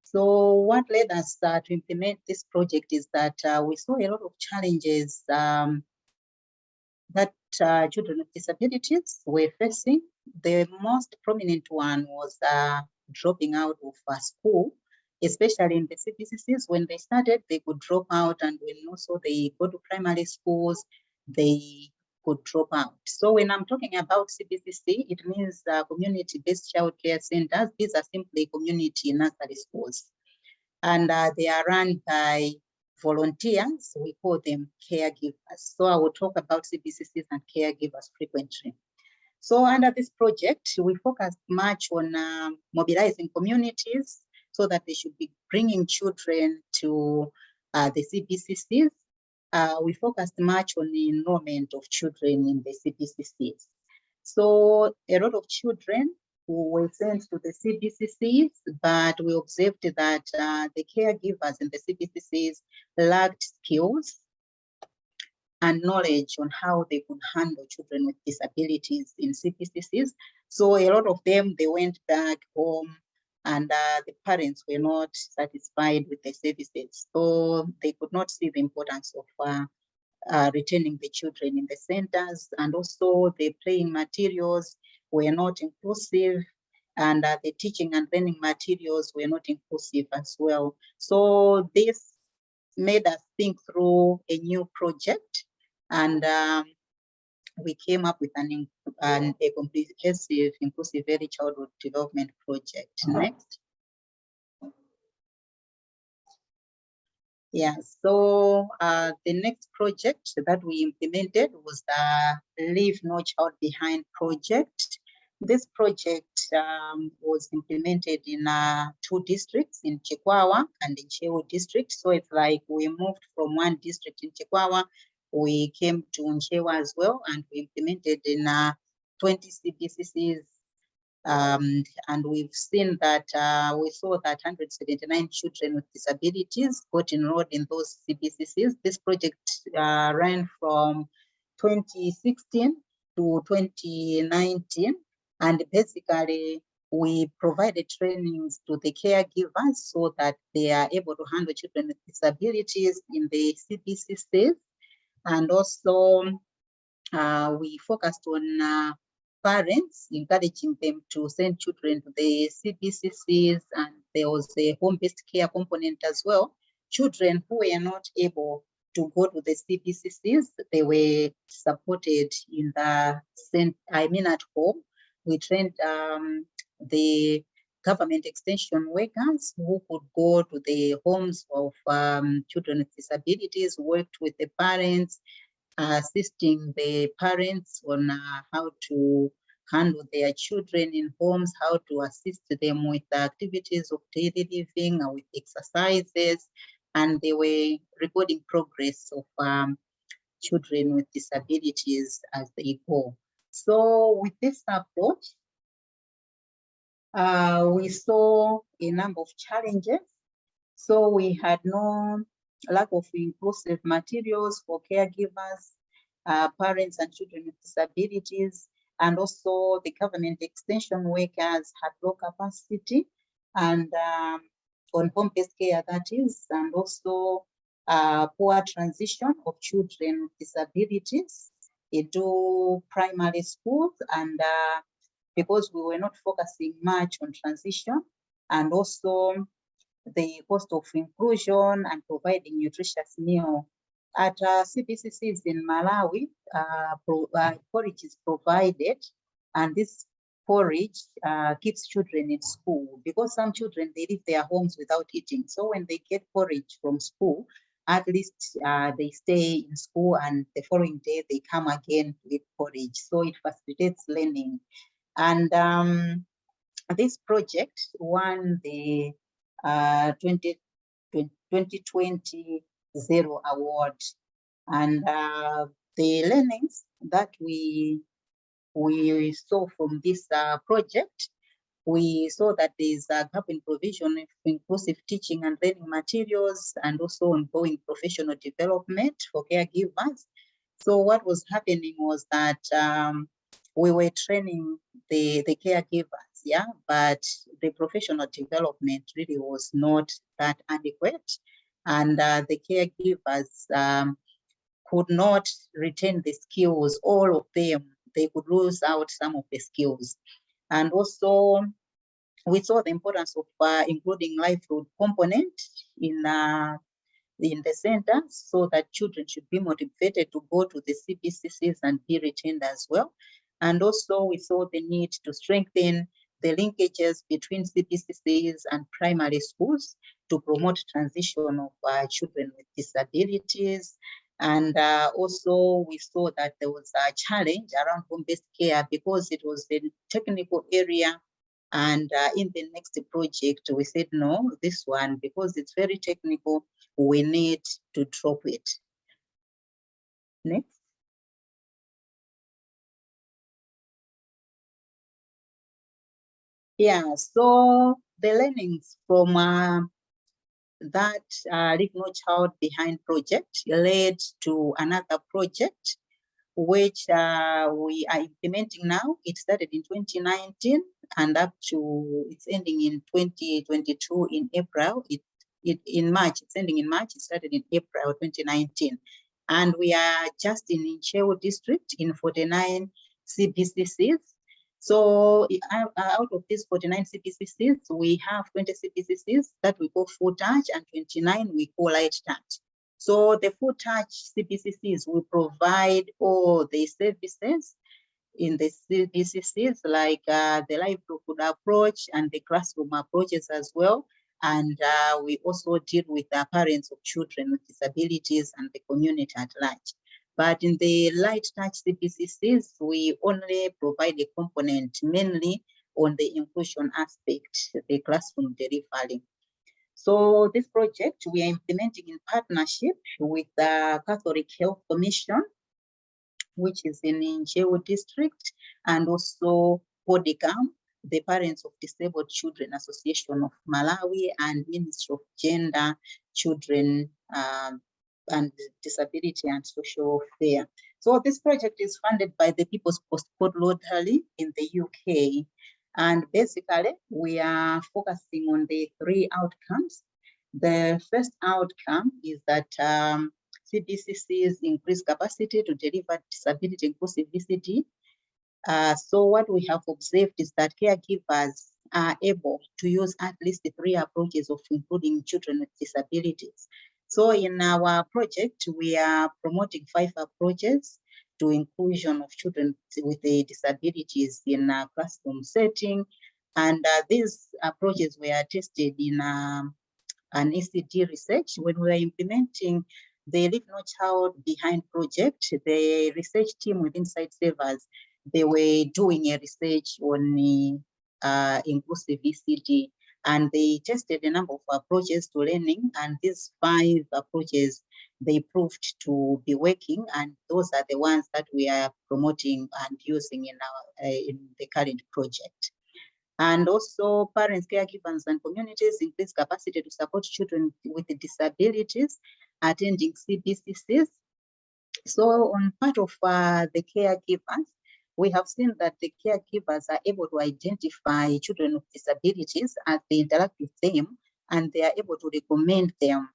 So what led us to implement this project is that we saw a lot of challenges that children with disabilities were facing. The most prominent one was dropping out of school, especially in the CBCCs. When they started, they could drop out, and when also they go to primary schools, they could drop out. So when I'm talking about CBCC, it means community-based child care centers. These are simply community nursery schools, and they are run by volunteers. We call them caregivers. So I will talk about CBCCs and caregivers frequently. So under this project, we focused much on mobilizing communities so that they should be bringing children to the CBCCs. We focused much on the enrollment of children in the CBCCs. So a lot of children who were sent to the CBCCs, but we observed that the caregivers in the CBCCs lacked skills and knowledge on how they could handle children with disabilities in CBCCs. So a lot of them, they went back home, and the parents were not satisfied with the services. So they could not see the importance of retaining the children in the centers, and also the playing materials were not inclusive, and the teaching and learning materials were not inclusive as well. So this made us think through a new project, and we came up with a comprehensive inclusive early childhood development project. Next. Yeah, so the next project that we implemented was the Leave No Child Behind project. This project was implemented in 2 districts, in Chikwawa and in Chewu district. So it's like we moved from one district in Chikwawa, we came to Nchewa as well, and we implemented in 20 CBCCs. And we've seen that we saw that 179 children with disabilities got enrolled in those CBCCs. This project ran from 2016 to 2019, and basically we provided trainings to the caregivers so that they are able to handle children with disabilities in the CBCCs. And also we focused on parents, encouraging them to send children to the CBCCs, and there was a home-based care component as well. Children who were not able to go to the CBCCs, they were supported in the at home. We trained the government extension workers who could go to the homes of children with disabilities, worked with the parents, assisting the parents on how to handle their children in homes, how to assist them with the activities of daily living, with exercises, and they were recording progress of children with disabilities as they go. So with this approach, we saw a number of challenges. So we had no lack of inclusive materials for caregivers, parents and children with disabilities, and also the government extension workers had low capacity and on home-based care, that is, and also poor transition of children with disabilities into primary schools, and because we were not focusing much on transition, and also the cost of inclusion and providing nutritious meal. At CBCCs in Malawi, porridge is provided, and this porridge keeps children in school, because some children, they leave their homes without eating. So when they get porridge from school, at least they stay in school, and the following day they come again with porridge. So it facilitates learning. And this project won the 2020 Zero Award, and the learnings that we saw from this project, we saw that there is a gap in provision of inclusive teaching and learning materials, and also ongoing professional development for caregivers. So what was happening was that we were training the caregivers, yeah, but the professional development really was not that adequate, and the caregivers could not retain the skills, all of them. They could lose out some of the skills. And also, we saw the importance of including livelihood component in the center, so that children should be motivated to go to the CBCCs and be retained as well. And also we saw the need to strengthen the linkages between CBCCs and primary schools to promote transition of children with disabilities. And also we saw that there was a challenge around home-based care because it was a technical area. And in the next project, we said, no, this one, because it's very technical, we need to drop it. Next. Yeah, so the learnings from that Leave No Child Behind project led to another project, which we are implementing now. It started in 2019 and up to, it's ending in 2022 in April. In March, it's ending in March. It started in April 2019. And we are just in Nchewu district in 49 CBCCs. So out of these 49 CBCCs, we have 20 CBCCs that we call full touch and 29 we call light touch. So the full touch CBCCs will provide all the services in the CBCCs, like the livelihood approach and the classroom approaches as well. And we also deal with the parents of children with disabilities and the community at large. But in the light touch CBCCs, we only provide a component mainly on the inclusion aspect, the classroom delivery. So this project we are implementing in partnership with the Catholic Health Commission, which is in Nchewu district, and also Podicam, the Parents of Disabled Children Association of Malawi, and Ministry of Gender, Children, and Disability and Social Welfare. So this project is funded by the People's Postcode Lottery in the UK. And basically, we are focusing on the 3 outcomes. The first outcome is that CBCCs increase capacity to deliver disability inclusive VCT. So what we have observed is that caregivers are able to use at least 3 approaches of including children with disabilities. So in our project, we are promoting 5 approaches to inclusion of children with disabilities in a classroom setting. And these approaches were tested in an ECD research. When we were implementing the Leave No Child Behind project, the research team within Sightsavers, they were doing a research on inclusive ECD, and they tested a number of approaches to learning, and these 5 approaches, they proved to be working, and those are the ones that we are promoting and using in our in the current project. And also parents, caregivers, and communities increase capacity to support children with disabilities attending CBCCs. So on part of the caregivers, we have seen that the caregivers are able to identify children with disabilities as they interact with them, and they are able to recommend them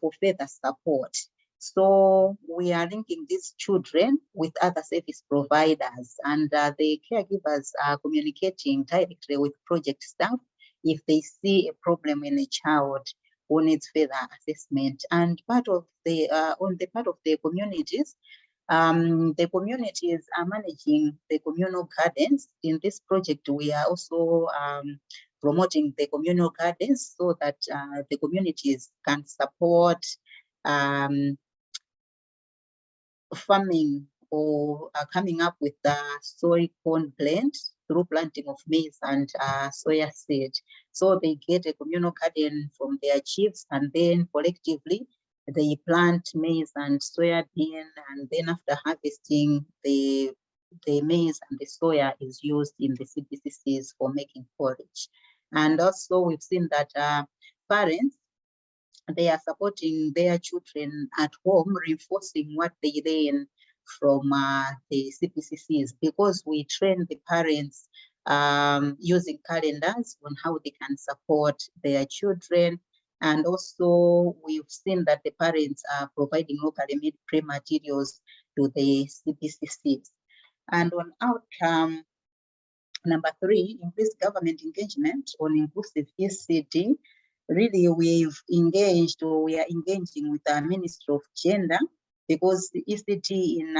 for further support. So we are linking these children with other service providers, and the caregivers are communicating directly with project staff if they see a problem in a child who needs further assessment. And part of the on the part of the communities are managing the communal gardens. In this project, we are also promoting the communal gardens so that the communities can support farming or coming up with the soy corn blend through planting of maize and soya seed. So they get a communal garden from their chiefs, and then collectively they plant maize and soya bean, and then after harvesting, the maize and the soya is used in the CBCCs for making porridge. And also we've seen that parents, they are supporting their children at home, reinforcing what they learn from the CBCCs, because we train the parents using calendars on how they can support their children. And also we've seen that the parents are providing locally made pre-materials to the CBCCs. And on outcome number 3, increased government engagement on inclusive ECD. Really, we've engaged, or we are engaging with the Ministry of Gender, because the ECD in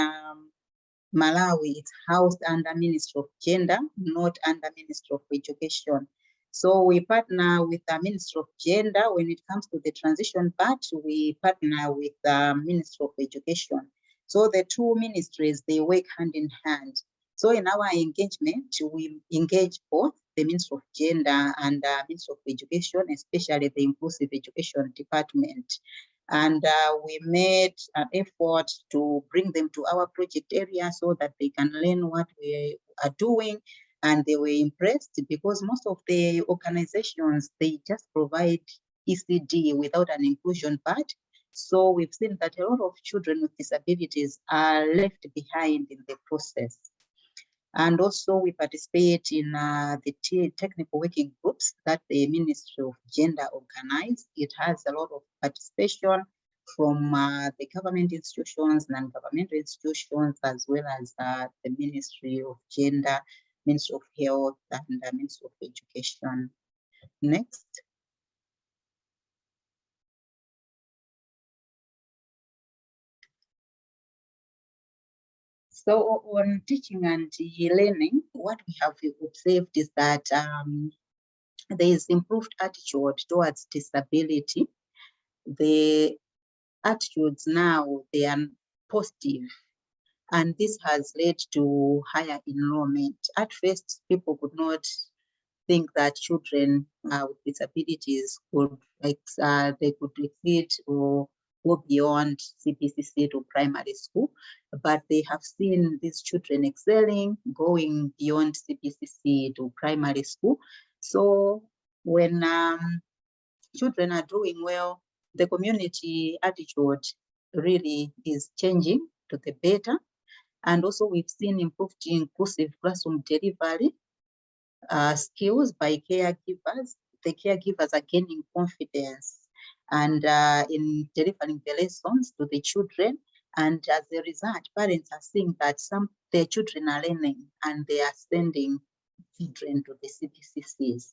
Malawi is housed under Ministry of Gender, not under Ministry of Education. So we partner with the Ministry of Gender. When it comes to the transition part, we partner with the Ministry of Education. So the 2 ministries, they work hand in hand. So in our engagement, we engage both the Ministry of Gender and the Ministry of Education, especially the Inclusive Education Department. And we made an effort to bring them to our project area so that they can learn what we are doing. And they were impressed, because most of the organizations, they just provide ECD without an inclusion part. So we've seen that a lot of children with disabilities are left behind in the process. And also we participate in the technical working groups that the Ministry of Gender organized. It has a lot of participation from the government institutions, non-governmental institutions, as well as the Ministry of Gender, Ministry of Health, and the Ministry of Education. Next. So on teaching and learning, what we have observed is that there is improved attitude towards disability. The attitudes now, they are positive, and this has led to higher enrollment. At first, people could not think that children with disabilities could they could exceed or go beyond CBCC to primary school, but they have seen these children excelling, going beyond CBCC to primary school. So when children are doing well, the community attitude really is changing to the better. And also we've seen improved inclusive classroom delivery. skills by caregivers. The caregivers are gaining confidence and in delivering the lessons to the children. And as a result, parents are seeing that their children are learning and they are sending children to the CBCCs.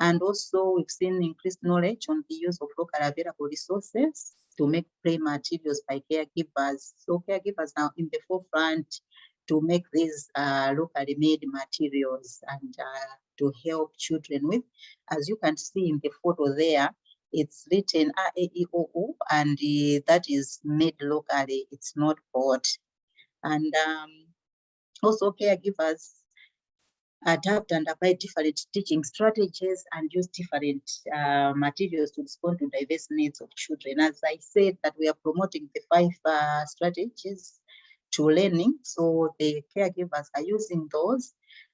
And also we've seen increased knowledge on the use of local available resources to make play materials by caregivers. So caregivers are in the forefront to make these locally made materials and to help children with. As you can see in the photo there, it's written AAEOO, and that is made locally, it's not bought. And also caregivers adapt and apply different teaching strategies and use different materials to respond to diverse needs of children. As I said, that we are promoting the 5 strategies to learning. So the caregivers are using those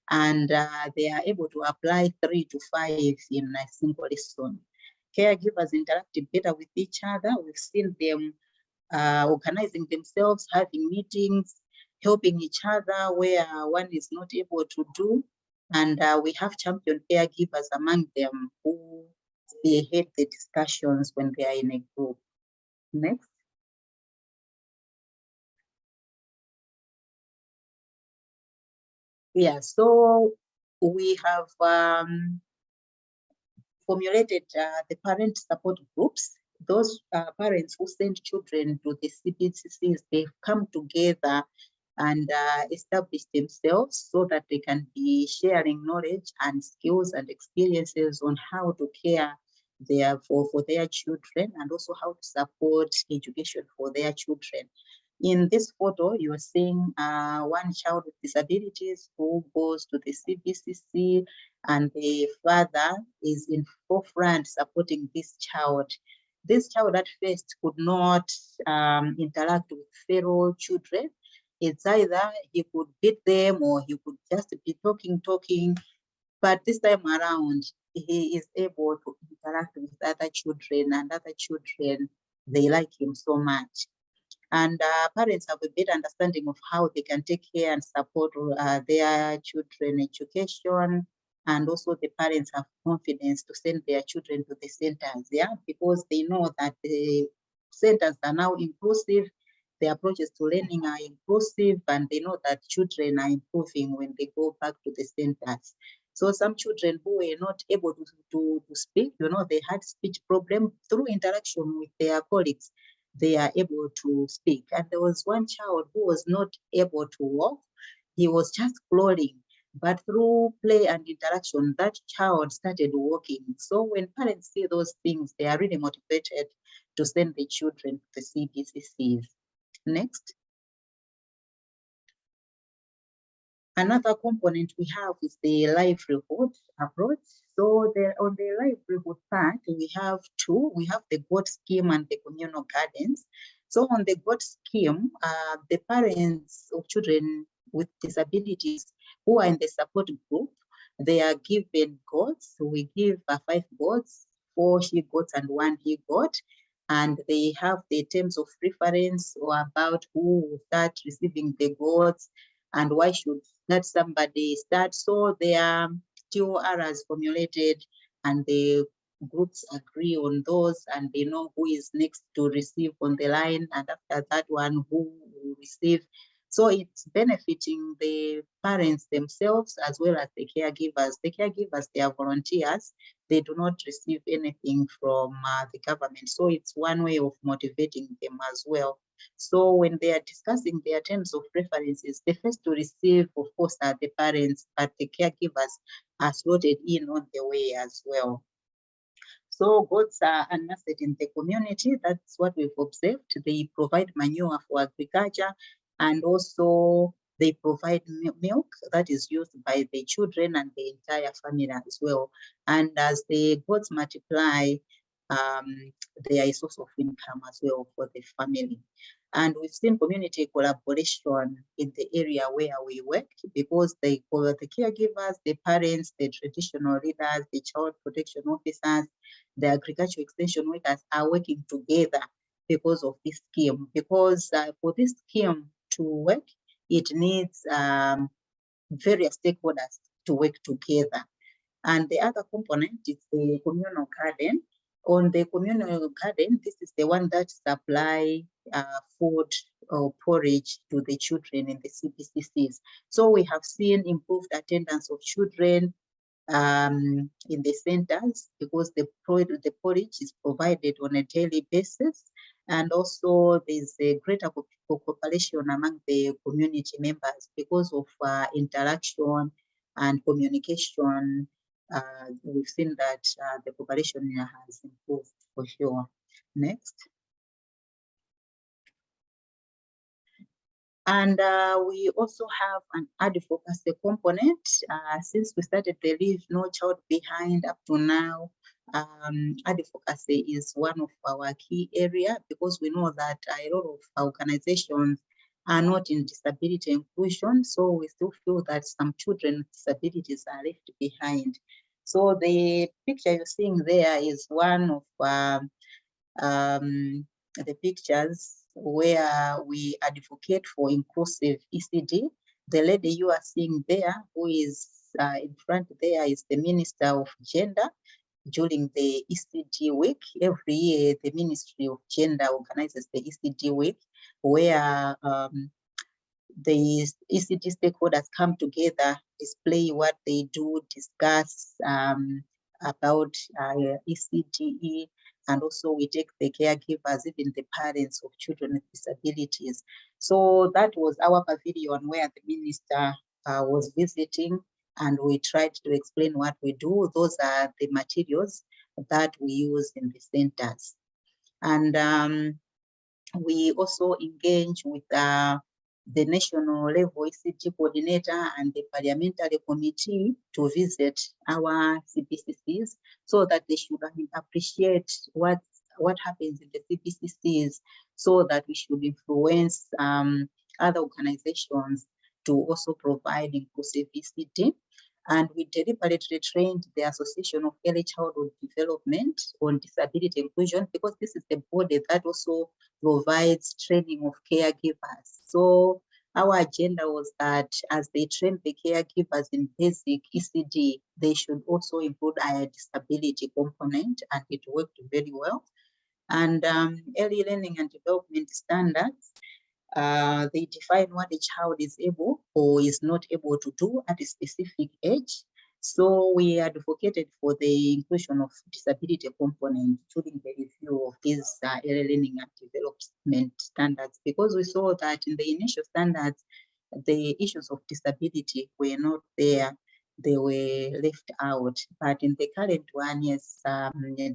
and they are able to apply 3 to 5 in a single lesson. Caregivers interact better with each other. We've seen them organizing themselves, having meetings, helping each other where one is not able to do. And we have champion caregivers among them who spearhead the discussions when they are in a group. Next. Yeah, so we have formulated the parent support groups. Those parents who send children to the CBCCs, they've come together and establish themselves so that they can be sharing knowledge and skills and experiences on how to care for their children and also how to support education for their children. In this photo, you are seeing one child with disabilities who goes to the CBCC, and the father is in forefront supporting this child. This child at first could not interact with fellow children. It's either he could beat them or he could just be talking. But this time around, he is able to interact with other children, and other children, they like him so much. And parents have a better understanding of how they can take care and support their children education. And also the parents have confidence to send their children to the centers, yeah, because they know that the centers are now inclusive, the approaches to learning are inclusive, and they know that children are improving when they go back to the centers. So some children who were not able to speak, they had speech problem, through interaction with their colleagues, they are able to speak. And there was one child who was not able to walk. He was just crawling, but through play and interaction, that child started walking. So when parents see those things, they are really motivated to send the children to the CBCCs. Next. Another component we have is the livelihood approach. So on the livelihood part, we have 2. We have the GOAT scheme and the communal gardens. So on the GOAT scheme, the parents of children with disabilities who are in the support group, they are given goats. So we give 5 goats, 4 she goats and 1 he goat. And they have the terms of reference or about who will start receiving the goats and why should not somebody start. So their TORs formulated and the groups agree on those, and they know who is next to receive on the line, and after that one who will receive. So it's benefiting the parents themselves as well as the caregivers. The caregivers, they are volunteers. They do not receive anything from the government. So it's one way of motivating them as well. So when they are discussing their terms of references, the first to receive, of course, are the parents, but the caregivers are slotted in on the way as well. So goats are an asset in the community. That's what we've observed. They provide manure for agriculture, and also they provide milk that is used by the children and the entire family as well. And as the goats multiply, they are a source of income as well for the family. And we've seen community collaboration in the area where we work, because the caregivers, the parents, the traditional leaders, the child protection officers, the agriculture extension workers are working together because of this scheme. Because for this scheme to work, it needs various stakeholders to work together. And the other component is the communal garden. On the communal garden, this is the one that supply food or porridge to the children in the CBCCs. So we have seen improved attendance of children in the centers because the porridge is provided on a daily basis. And also there's a greater cooperation among the community members because of interaction and communication. We've seen that the cooperation has improved for sure. Next. And we also have an advocacy component. Since we started the Leave No Child Behind up to now, advocacy is one of our key areas because we know that a lot of organizations are not in disability inclusion. So we still feel that some children with disabilities are left behind. So the picture you're seeing there is one of the pictures where we advocate for inclusive ECD. The lady you are seeing there, who is in front there, is the Minister of Gender. During the ECD week, every year the Ministry of Gender organizes the ECD week, where the ECD stakeholders come together, display what they do, discuss about ECDE, and also we take the caregivers, even the parents of children with disabilities. So that was our pavilion where the minister was visiting, and we tried to explain what we do. Those are the materials that we use in the centers. And we also engage with the national level ECD coordinator and the parliamentary committee to visit our CBCCs so that they should appreciate what happens in the CBCCs, so that we should influence other organizations to also provide inclusive ECD. And we deliberately trained the Association of Early Childhood Development on disability inclusion, because this is the body that also provides training of caregivers. So our agenda was that as they train the caregivers in basic ECD, they should also include a disability component, and it worked very well. And early learning and development standards, they define what a child is able or is not able to do at a specific age. So we advocated for the inclusion of disability component during the review of these early learning and development standards, because we saw that in the initial standards, the issues of disability were not there. They were left out. But in the current one, yes,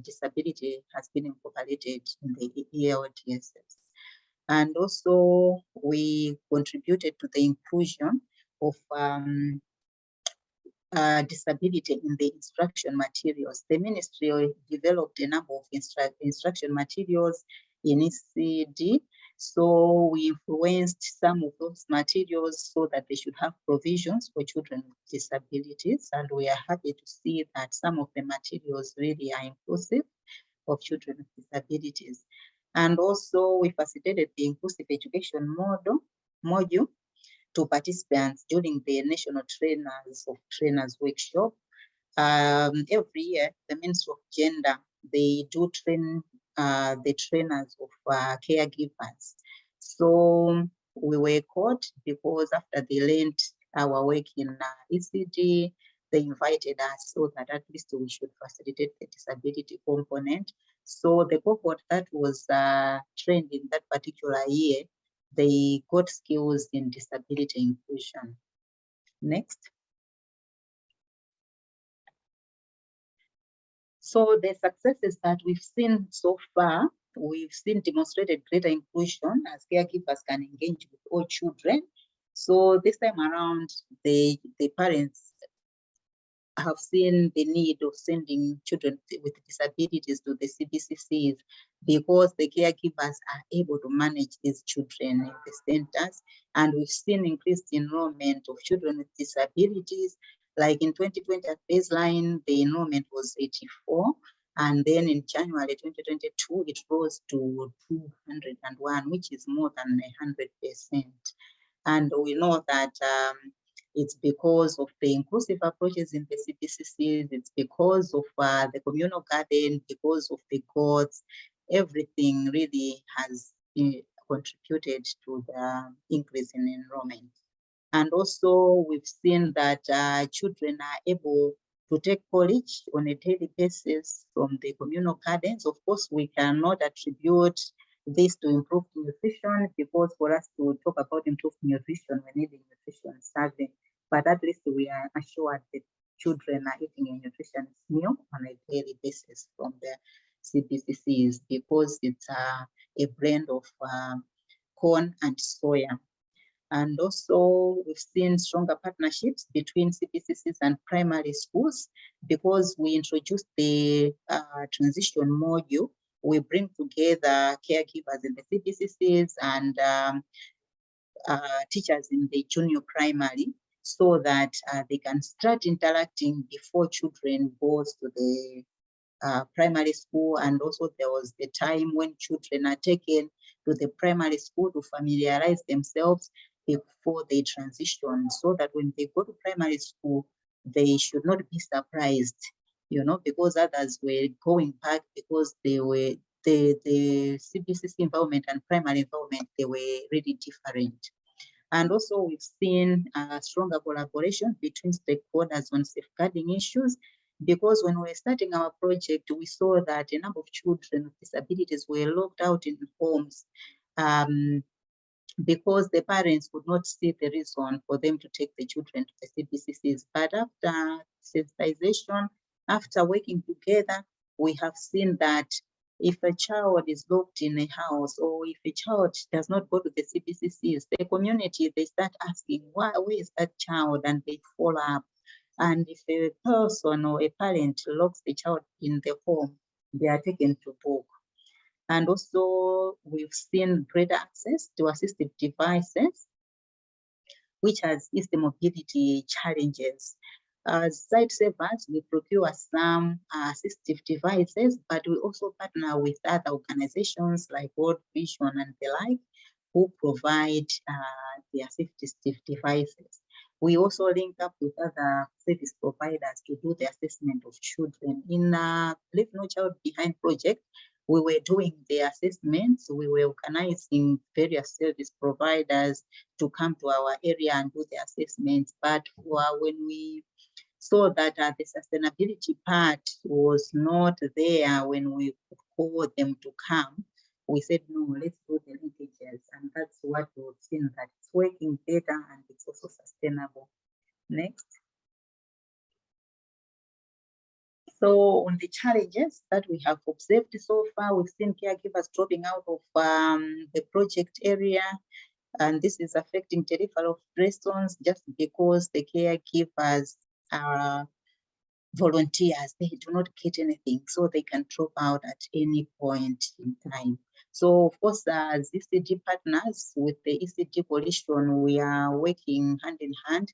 disability has been incorporated in the ELTSs. And also we contributed to the inclusion of disability in the instruction materials. The ministry developed a number of instruction materials in ECD. So we influenced some of those materials so that they should have provisions for children with disabilities. And we are happy to see that some of the materials really are inclusive of children with disabilities. And also we facilitated the inclusive education module to participants during the National Trainers Workshop. Every year, the Ministry of Gender, they do train the trainers of caregivers. So we were called because after they learned our work in ECD, they invited us so that at least we should facilitate the disability component. So the cohort that was trained in that particular year, they got skills in disability inclusion. Next. So the successes that we've seen so far, we've seen demonstrated greater inclusion as caregivers can engage with all children. So this time around, the parents have seen the need of sending children with disabilities to the CBCCs because the caregivers are able to manage these children in the centers. And we've seen increased enrollment of children with disabilities. Like in 2020 at baseline, the enrollment was 84. And then in January 2022, it rose to 201, which is more than 100%. And we know that It's because of the inclusive approaches in the CBCCs. It's because of the communal garden, because of the goats. Everything really has contributed to the increase in enrollment. And also we've seen that children are able to take college on a daily basis from the communal gardens. Of course, we cannot attribute this to improved nutrition, because for us to talk about improved nutrition, we need a nutrition survey. But at least we are assured that children are eating a nutritious meal on a daily basis from the CBCCs, because it's a blend of corn and soya. And also we've seen stronger partnerships between CBCCs and primary schools, because we introduced the transition module. We bring together caregivers in the CBCCs and teachers in the junior primary, so that they can start interacting before children goes to the primary school. And also there was the time when children are taken to the primary school to familiarize themselves before they transition, so that when they go to primary school, they should not be surprised, you know, because others were going back because they were the CBCC environment and primary environment, they were really different. And also we've seen stronger collaboration between stakeholders on safeguarding issues, because when we were starting our project, we saw that a number of children with disabilities were locked out in homes because the parents could not see the reason for them to take the children to the CBCCs. But after sensitization, after working together, we have seen that if a child is locked in a house, or if a child does not go to the CBCCs, the community, they start asking, where is that child? And they follow up. And if a person or a parent locks the child in the home, they are taken to book. And also we've seen greater access to assistive devices, which has eased the mobility challenges. As Sightsavers, we procure some assistive devices, but we also partner with other organizations like World Vision and the like, who provide the assistive devices. We also link up with other service providers to do the assessment of children. In Leave No Child Behind project, we were doing the assessments. We were organizing various service providers to come to our area and do the assessments. But when we saw that the sustainability part was not there when we called them to come, we said, no, let's do the linkages. And that's what we've seen, that it's working better and it's also sustainable. Next. So on the challenges that we have observed so far, we've seen caregivers dropping out of the project area, and this is affecting delivery of lessons just because the caregivers are volunteers. They do not get anything, so they can drop out at any point in time. So of course, as ECD partners with the ECD coalition, we are working hand in hand,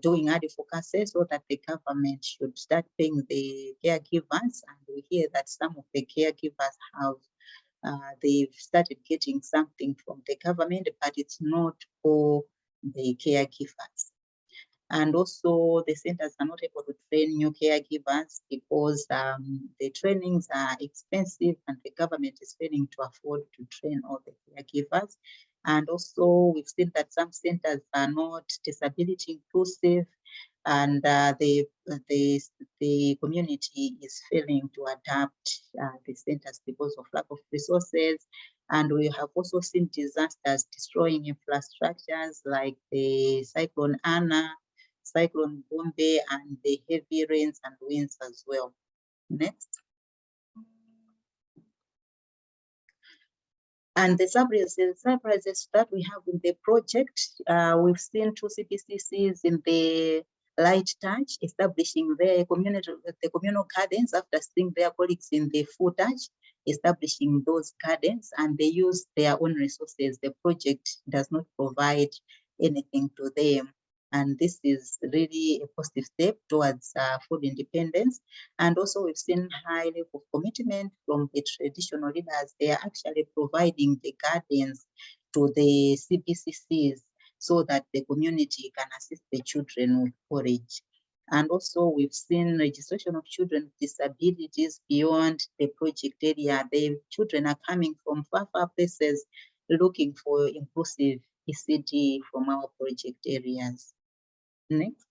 doing advocacy so that the government should start paying the caregivers. And we hear that some of the caregivers have they've started getting something from the government, but it's not all the caregivers. And also the centers are not able to train new caregivers because the trainings are expensive and the government is failing to afford to train all the caregivers. And also we've seen that some centers are not disability inclusive, and the community is failing to adapt the centers because of lack of resources. And we have also seen disasters destroying infrastructures like the Cyclone Anna, Cyclone Bombe, and the heavy rains and winds as well. Next. And the surprises that we have in the project, we've seen 2 CBCCs in the light touch establishing their communal gardens after seeing their colleagues in the full touch establishing those gardens, and they use their own resources. The project does not provide anything to them. And this is really a positive step towards food independence. And also we've seen high level of commitment from the traditional leaders. They are actually providing the gardens to the CBCCs. so that the community can assist the children with porridge. And also we've seen registration of children with disabilities beyond the project area. The children are coming from far places looking for inclusive ECD from our project areas. Next.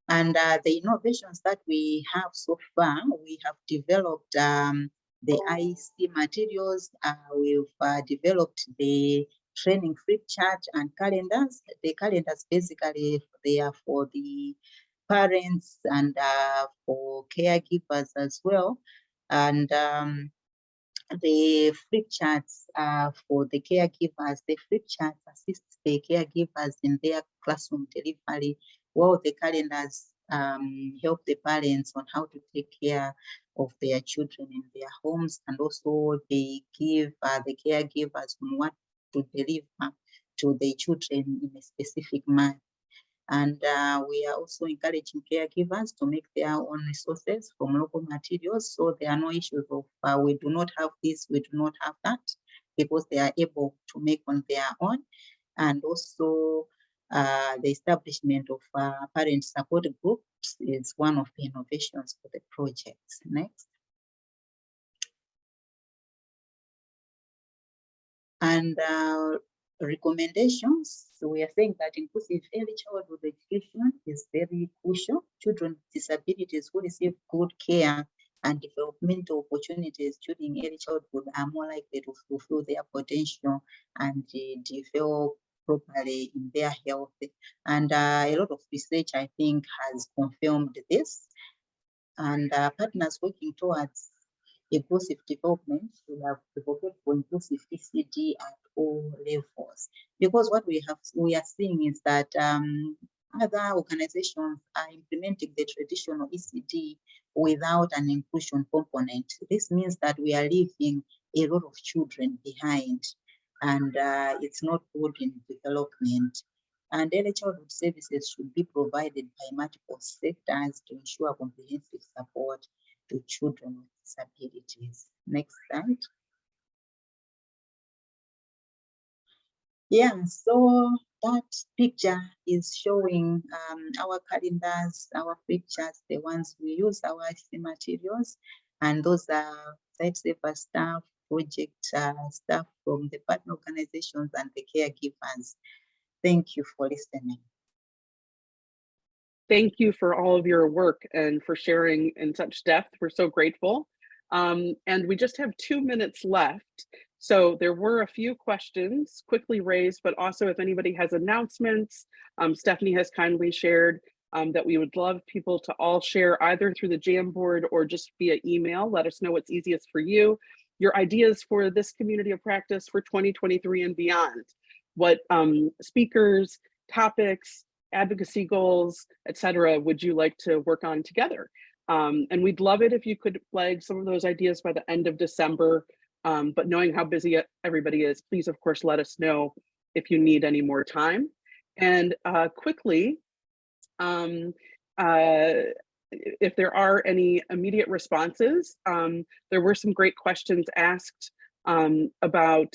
And the innovations that we have so far, we have developed the IEC materials. We've developed the training flip chart and calendars. The calendars basically they are for the parents and for caregivers as well. And the flip charts for the caregivers. The flip charts assist the caregivers in their classroom delivery, while the calendars help the parents on how to take care of their children in their homes, and also they give the caregivers on what to deliver to the children in a specific manner. And we are also encouraging caregivers to make their own resources from local materials. So there are no issues of we do not have this, we do not have that, because they are able to make on their own. And also the establishment of parent support groups is one of the innovations for the projects. Next. And recommendations. So we are saying that inclusive early childhood education is very crucial. Children with disabilities who receive good care and developmental opportunities during early childhood are more likely to fulfill their potential and develop properly in their health. And a lot of research, I think, has confirmed this. And partners working towards inclusive development will have advocate for inclusive ECD at all levels, because what we are seeing is that other organizations are implementing the traditional ECD without an inclusion component. This means that we are leaving a lot of children behind, and it's not good in development. And early childhood services should be provided by multiple sectors to ensure comprehensive support to children with disabilities. Next slide. Yeah, so that picture is showing our calendars, our pictures, the ones we use, our IC materials, and those are Sightsavers staff, project staff from the partner organizations and the caregivers. Thank you for listening. Thank you for all of your work and for sharing in such depth. We're so grateful. And we just have 2 minutes left. So there were a few questions quickly raised, but also if anybody has announcements, Stephanie has kindly shared that we would love people to all share either through the Jamboard or just via email. Let us know what's easiest for you. Your ideas for this community of practice for 2023 and beyond. What speakers, topics, advocacy goals, etc., would you like to work on together? And we'd love it if you could flag some of those ideas by the end of December. But knowing how busy everybody is, please, of course, let us know if you need any more time. And quickly, if there are any immediate responses, there were some great questions asked about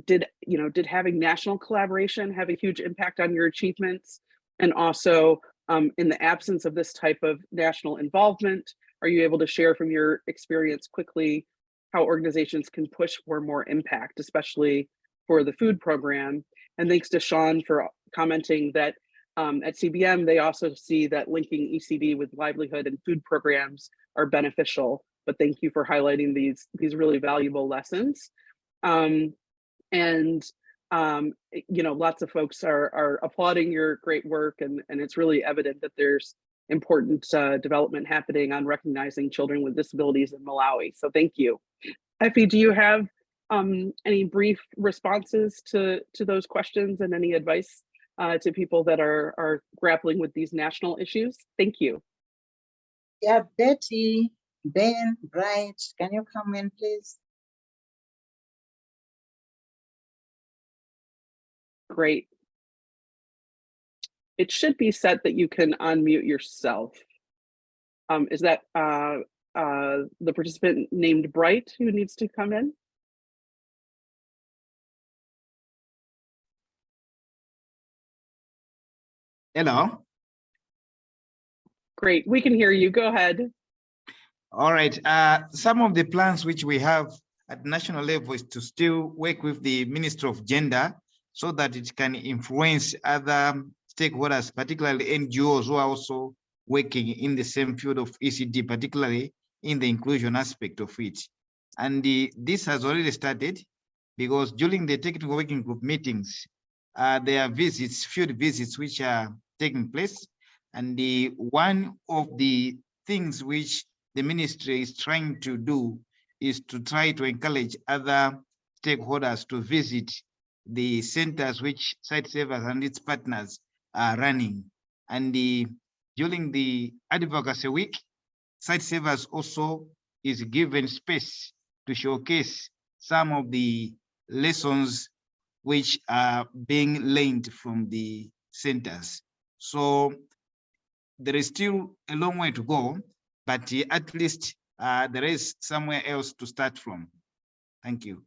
did having national collaboration have a huge impact on your achievements? And also, in the absence of this type of national involvement, are you able to share from your experience quickly how organizations can push for more impact, especially for the food program? And thanks to Sean for commenting that at CBM, they also see that linking ECD with livelihood and food programs are beneficial. But thank you for highlighting these really valuable lessons. Lots of folks are applauding your great work, and it's really evident that there's important development happening on recognizing children with disabilities in Malawi. So thank you. Effie, do you have any brief responses to those questions and any advice to people that are grappling with these national issues? Thank you. Yeah, Betty, Ben, Bright, can you come in, please? Great. It should be set that you can unmute yourself. Is that the participant named Bright who needs to come in? Hello. Great, we can hear you. Go ahead. All right. Some of the plans which we have at national level is to still work with the Ministry of Gender so that it can influence other stakeholders, particularly NGOs who are also working in the same field of ECD, particularly in the inclusion aspect of it. And this has already started because during the technical working group meetings, there are visits, field visits, which are taking place. And one of the things which the ministry is trying to do is to try to encourage other stakeholders to visit the centers which Sightsavers and its partners are running. And during the Advocacy Week, Sightsavers also is given space to showcase some of the lessons which are being learned from the centers. So there is still a long way to go, but at least there is somewhere else to start from. Thank you.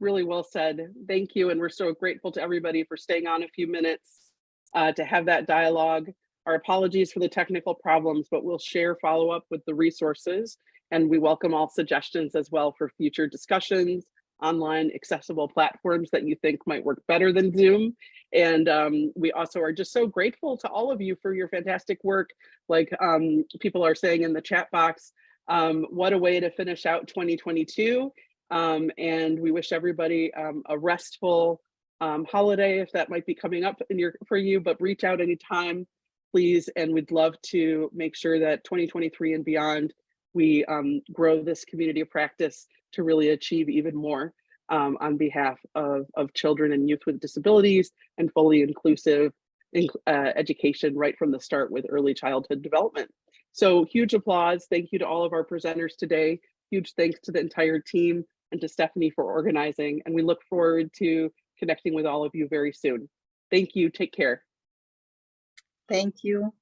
Really well said. Thank you. And we're so grateful to everybody for staying on a few minutes to have that dialogue. Our apologies for the technical problems, but we'll share follow-up with the resources. And we welcome all suggestions as well for future discussions, online accessible platforms that you think might work better than Zoom. And we also are just so grateful to all of you for your fantastic work. Like people are saying in the chat box, what a way to finish out 2022. And we wish everybody a restful holiday, if that might be coming up for you, but reach out anytime, please. And we'd love to make sure that 2023 and beyond, we grow this community of practice to really achieve even more on behalf of children and youth with disabilities and fully inclusive education right from the start with early childhood development. So huge applause. Thank you to all of our presenters today. Huge thanks to the entire team and to Stephanie for organizing. And we look forward to connecting with all of you very soon. Thank you. Take care. Thank you.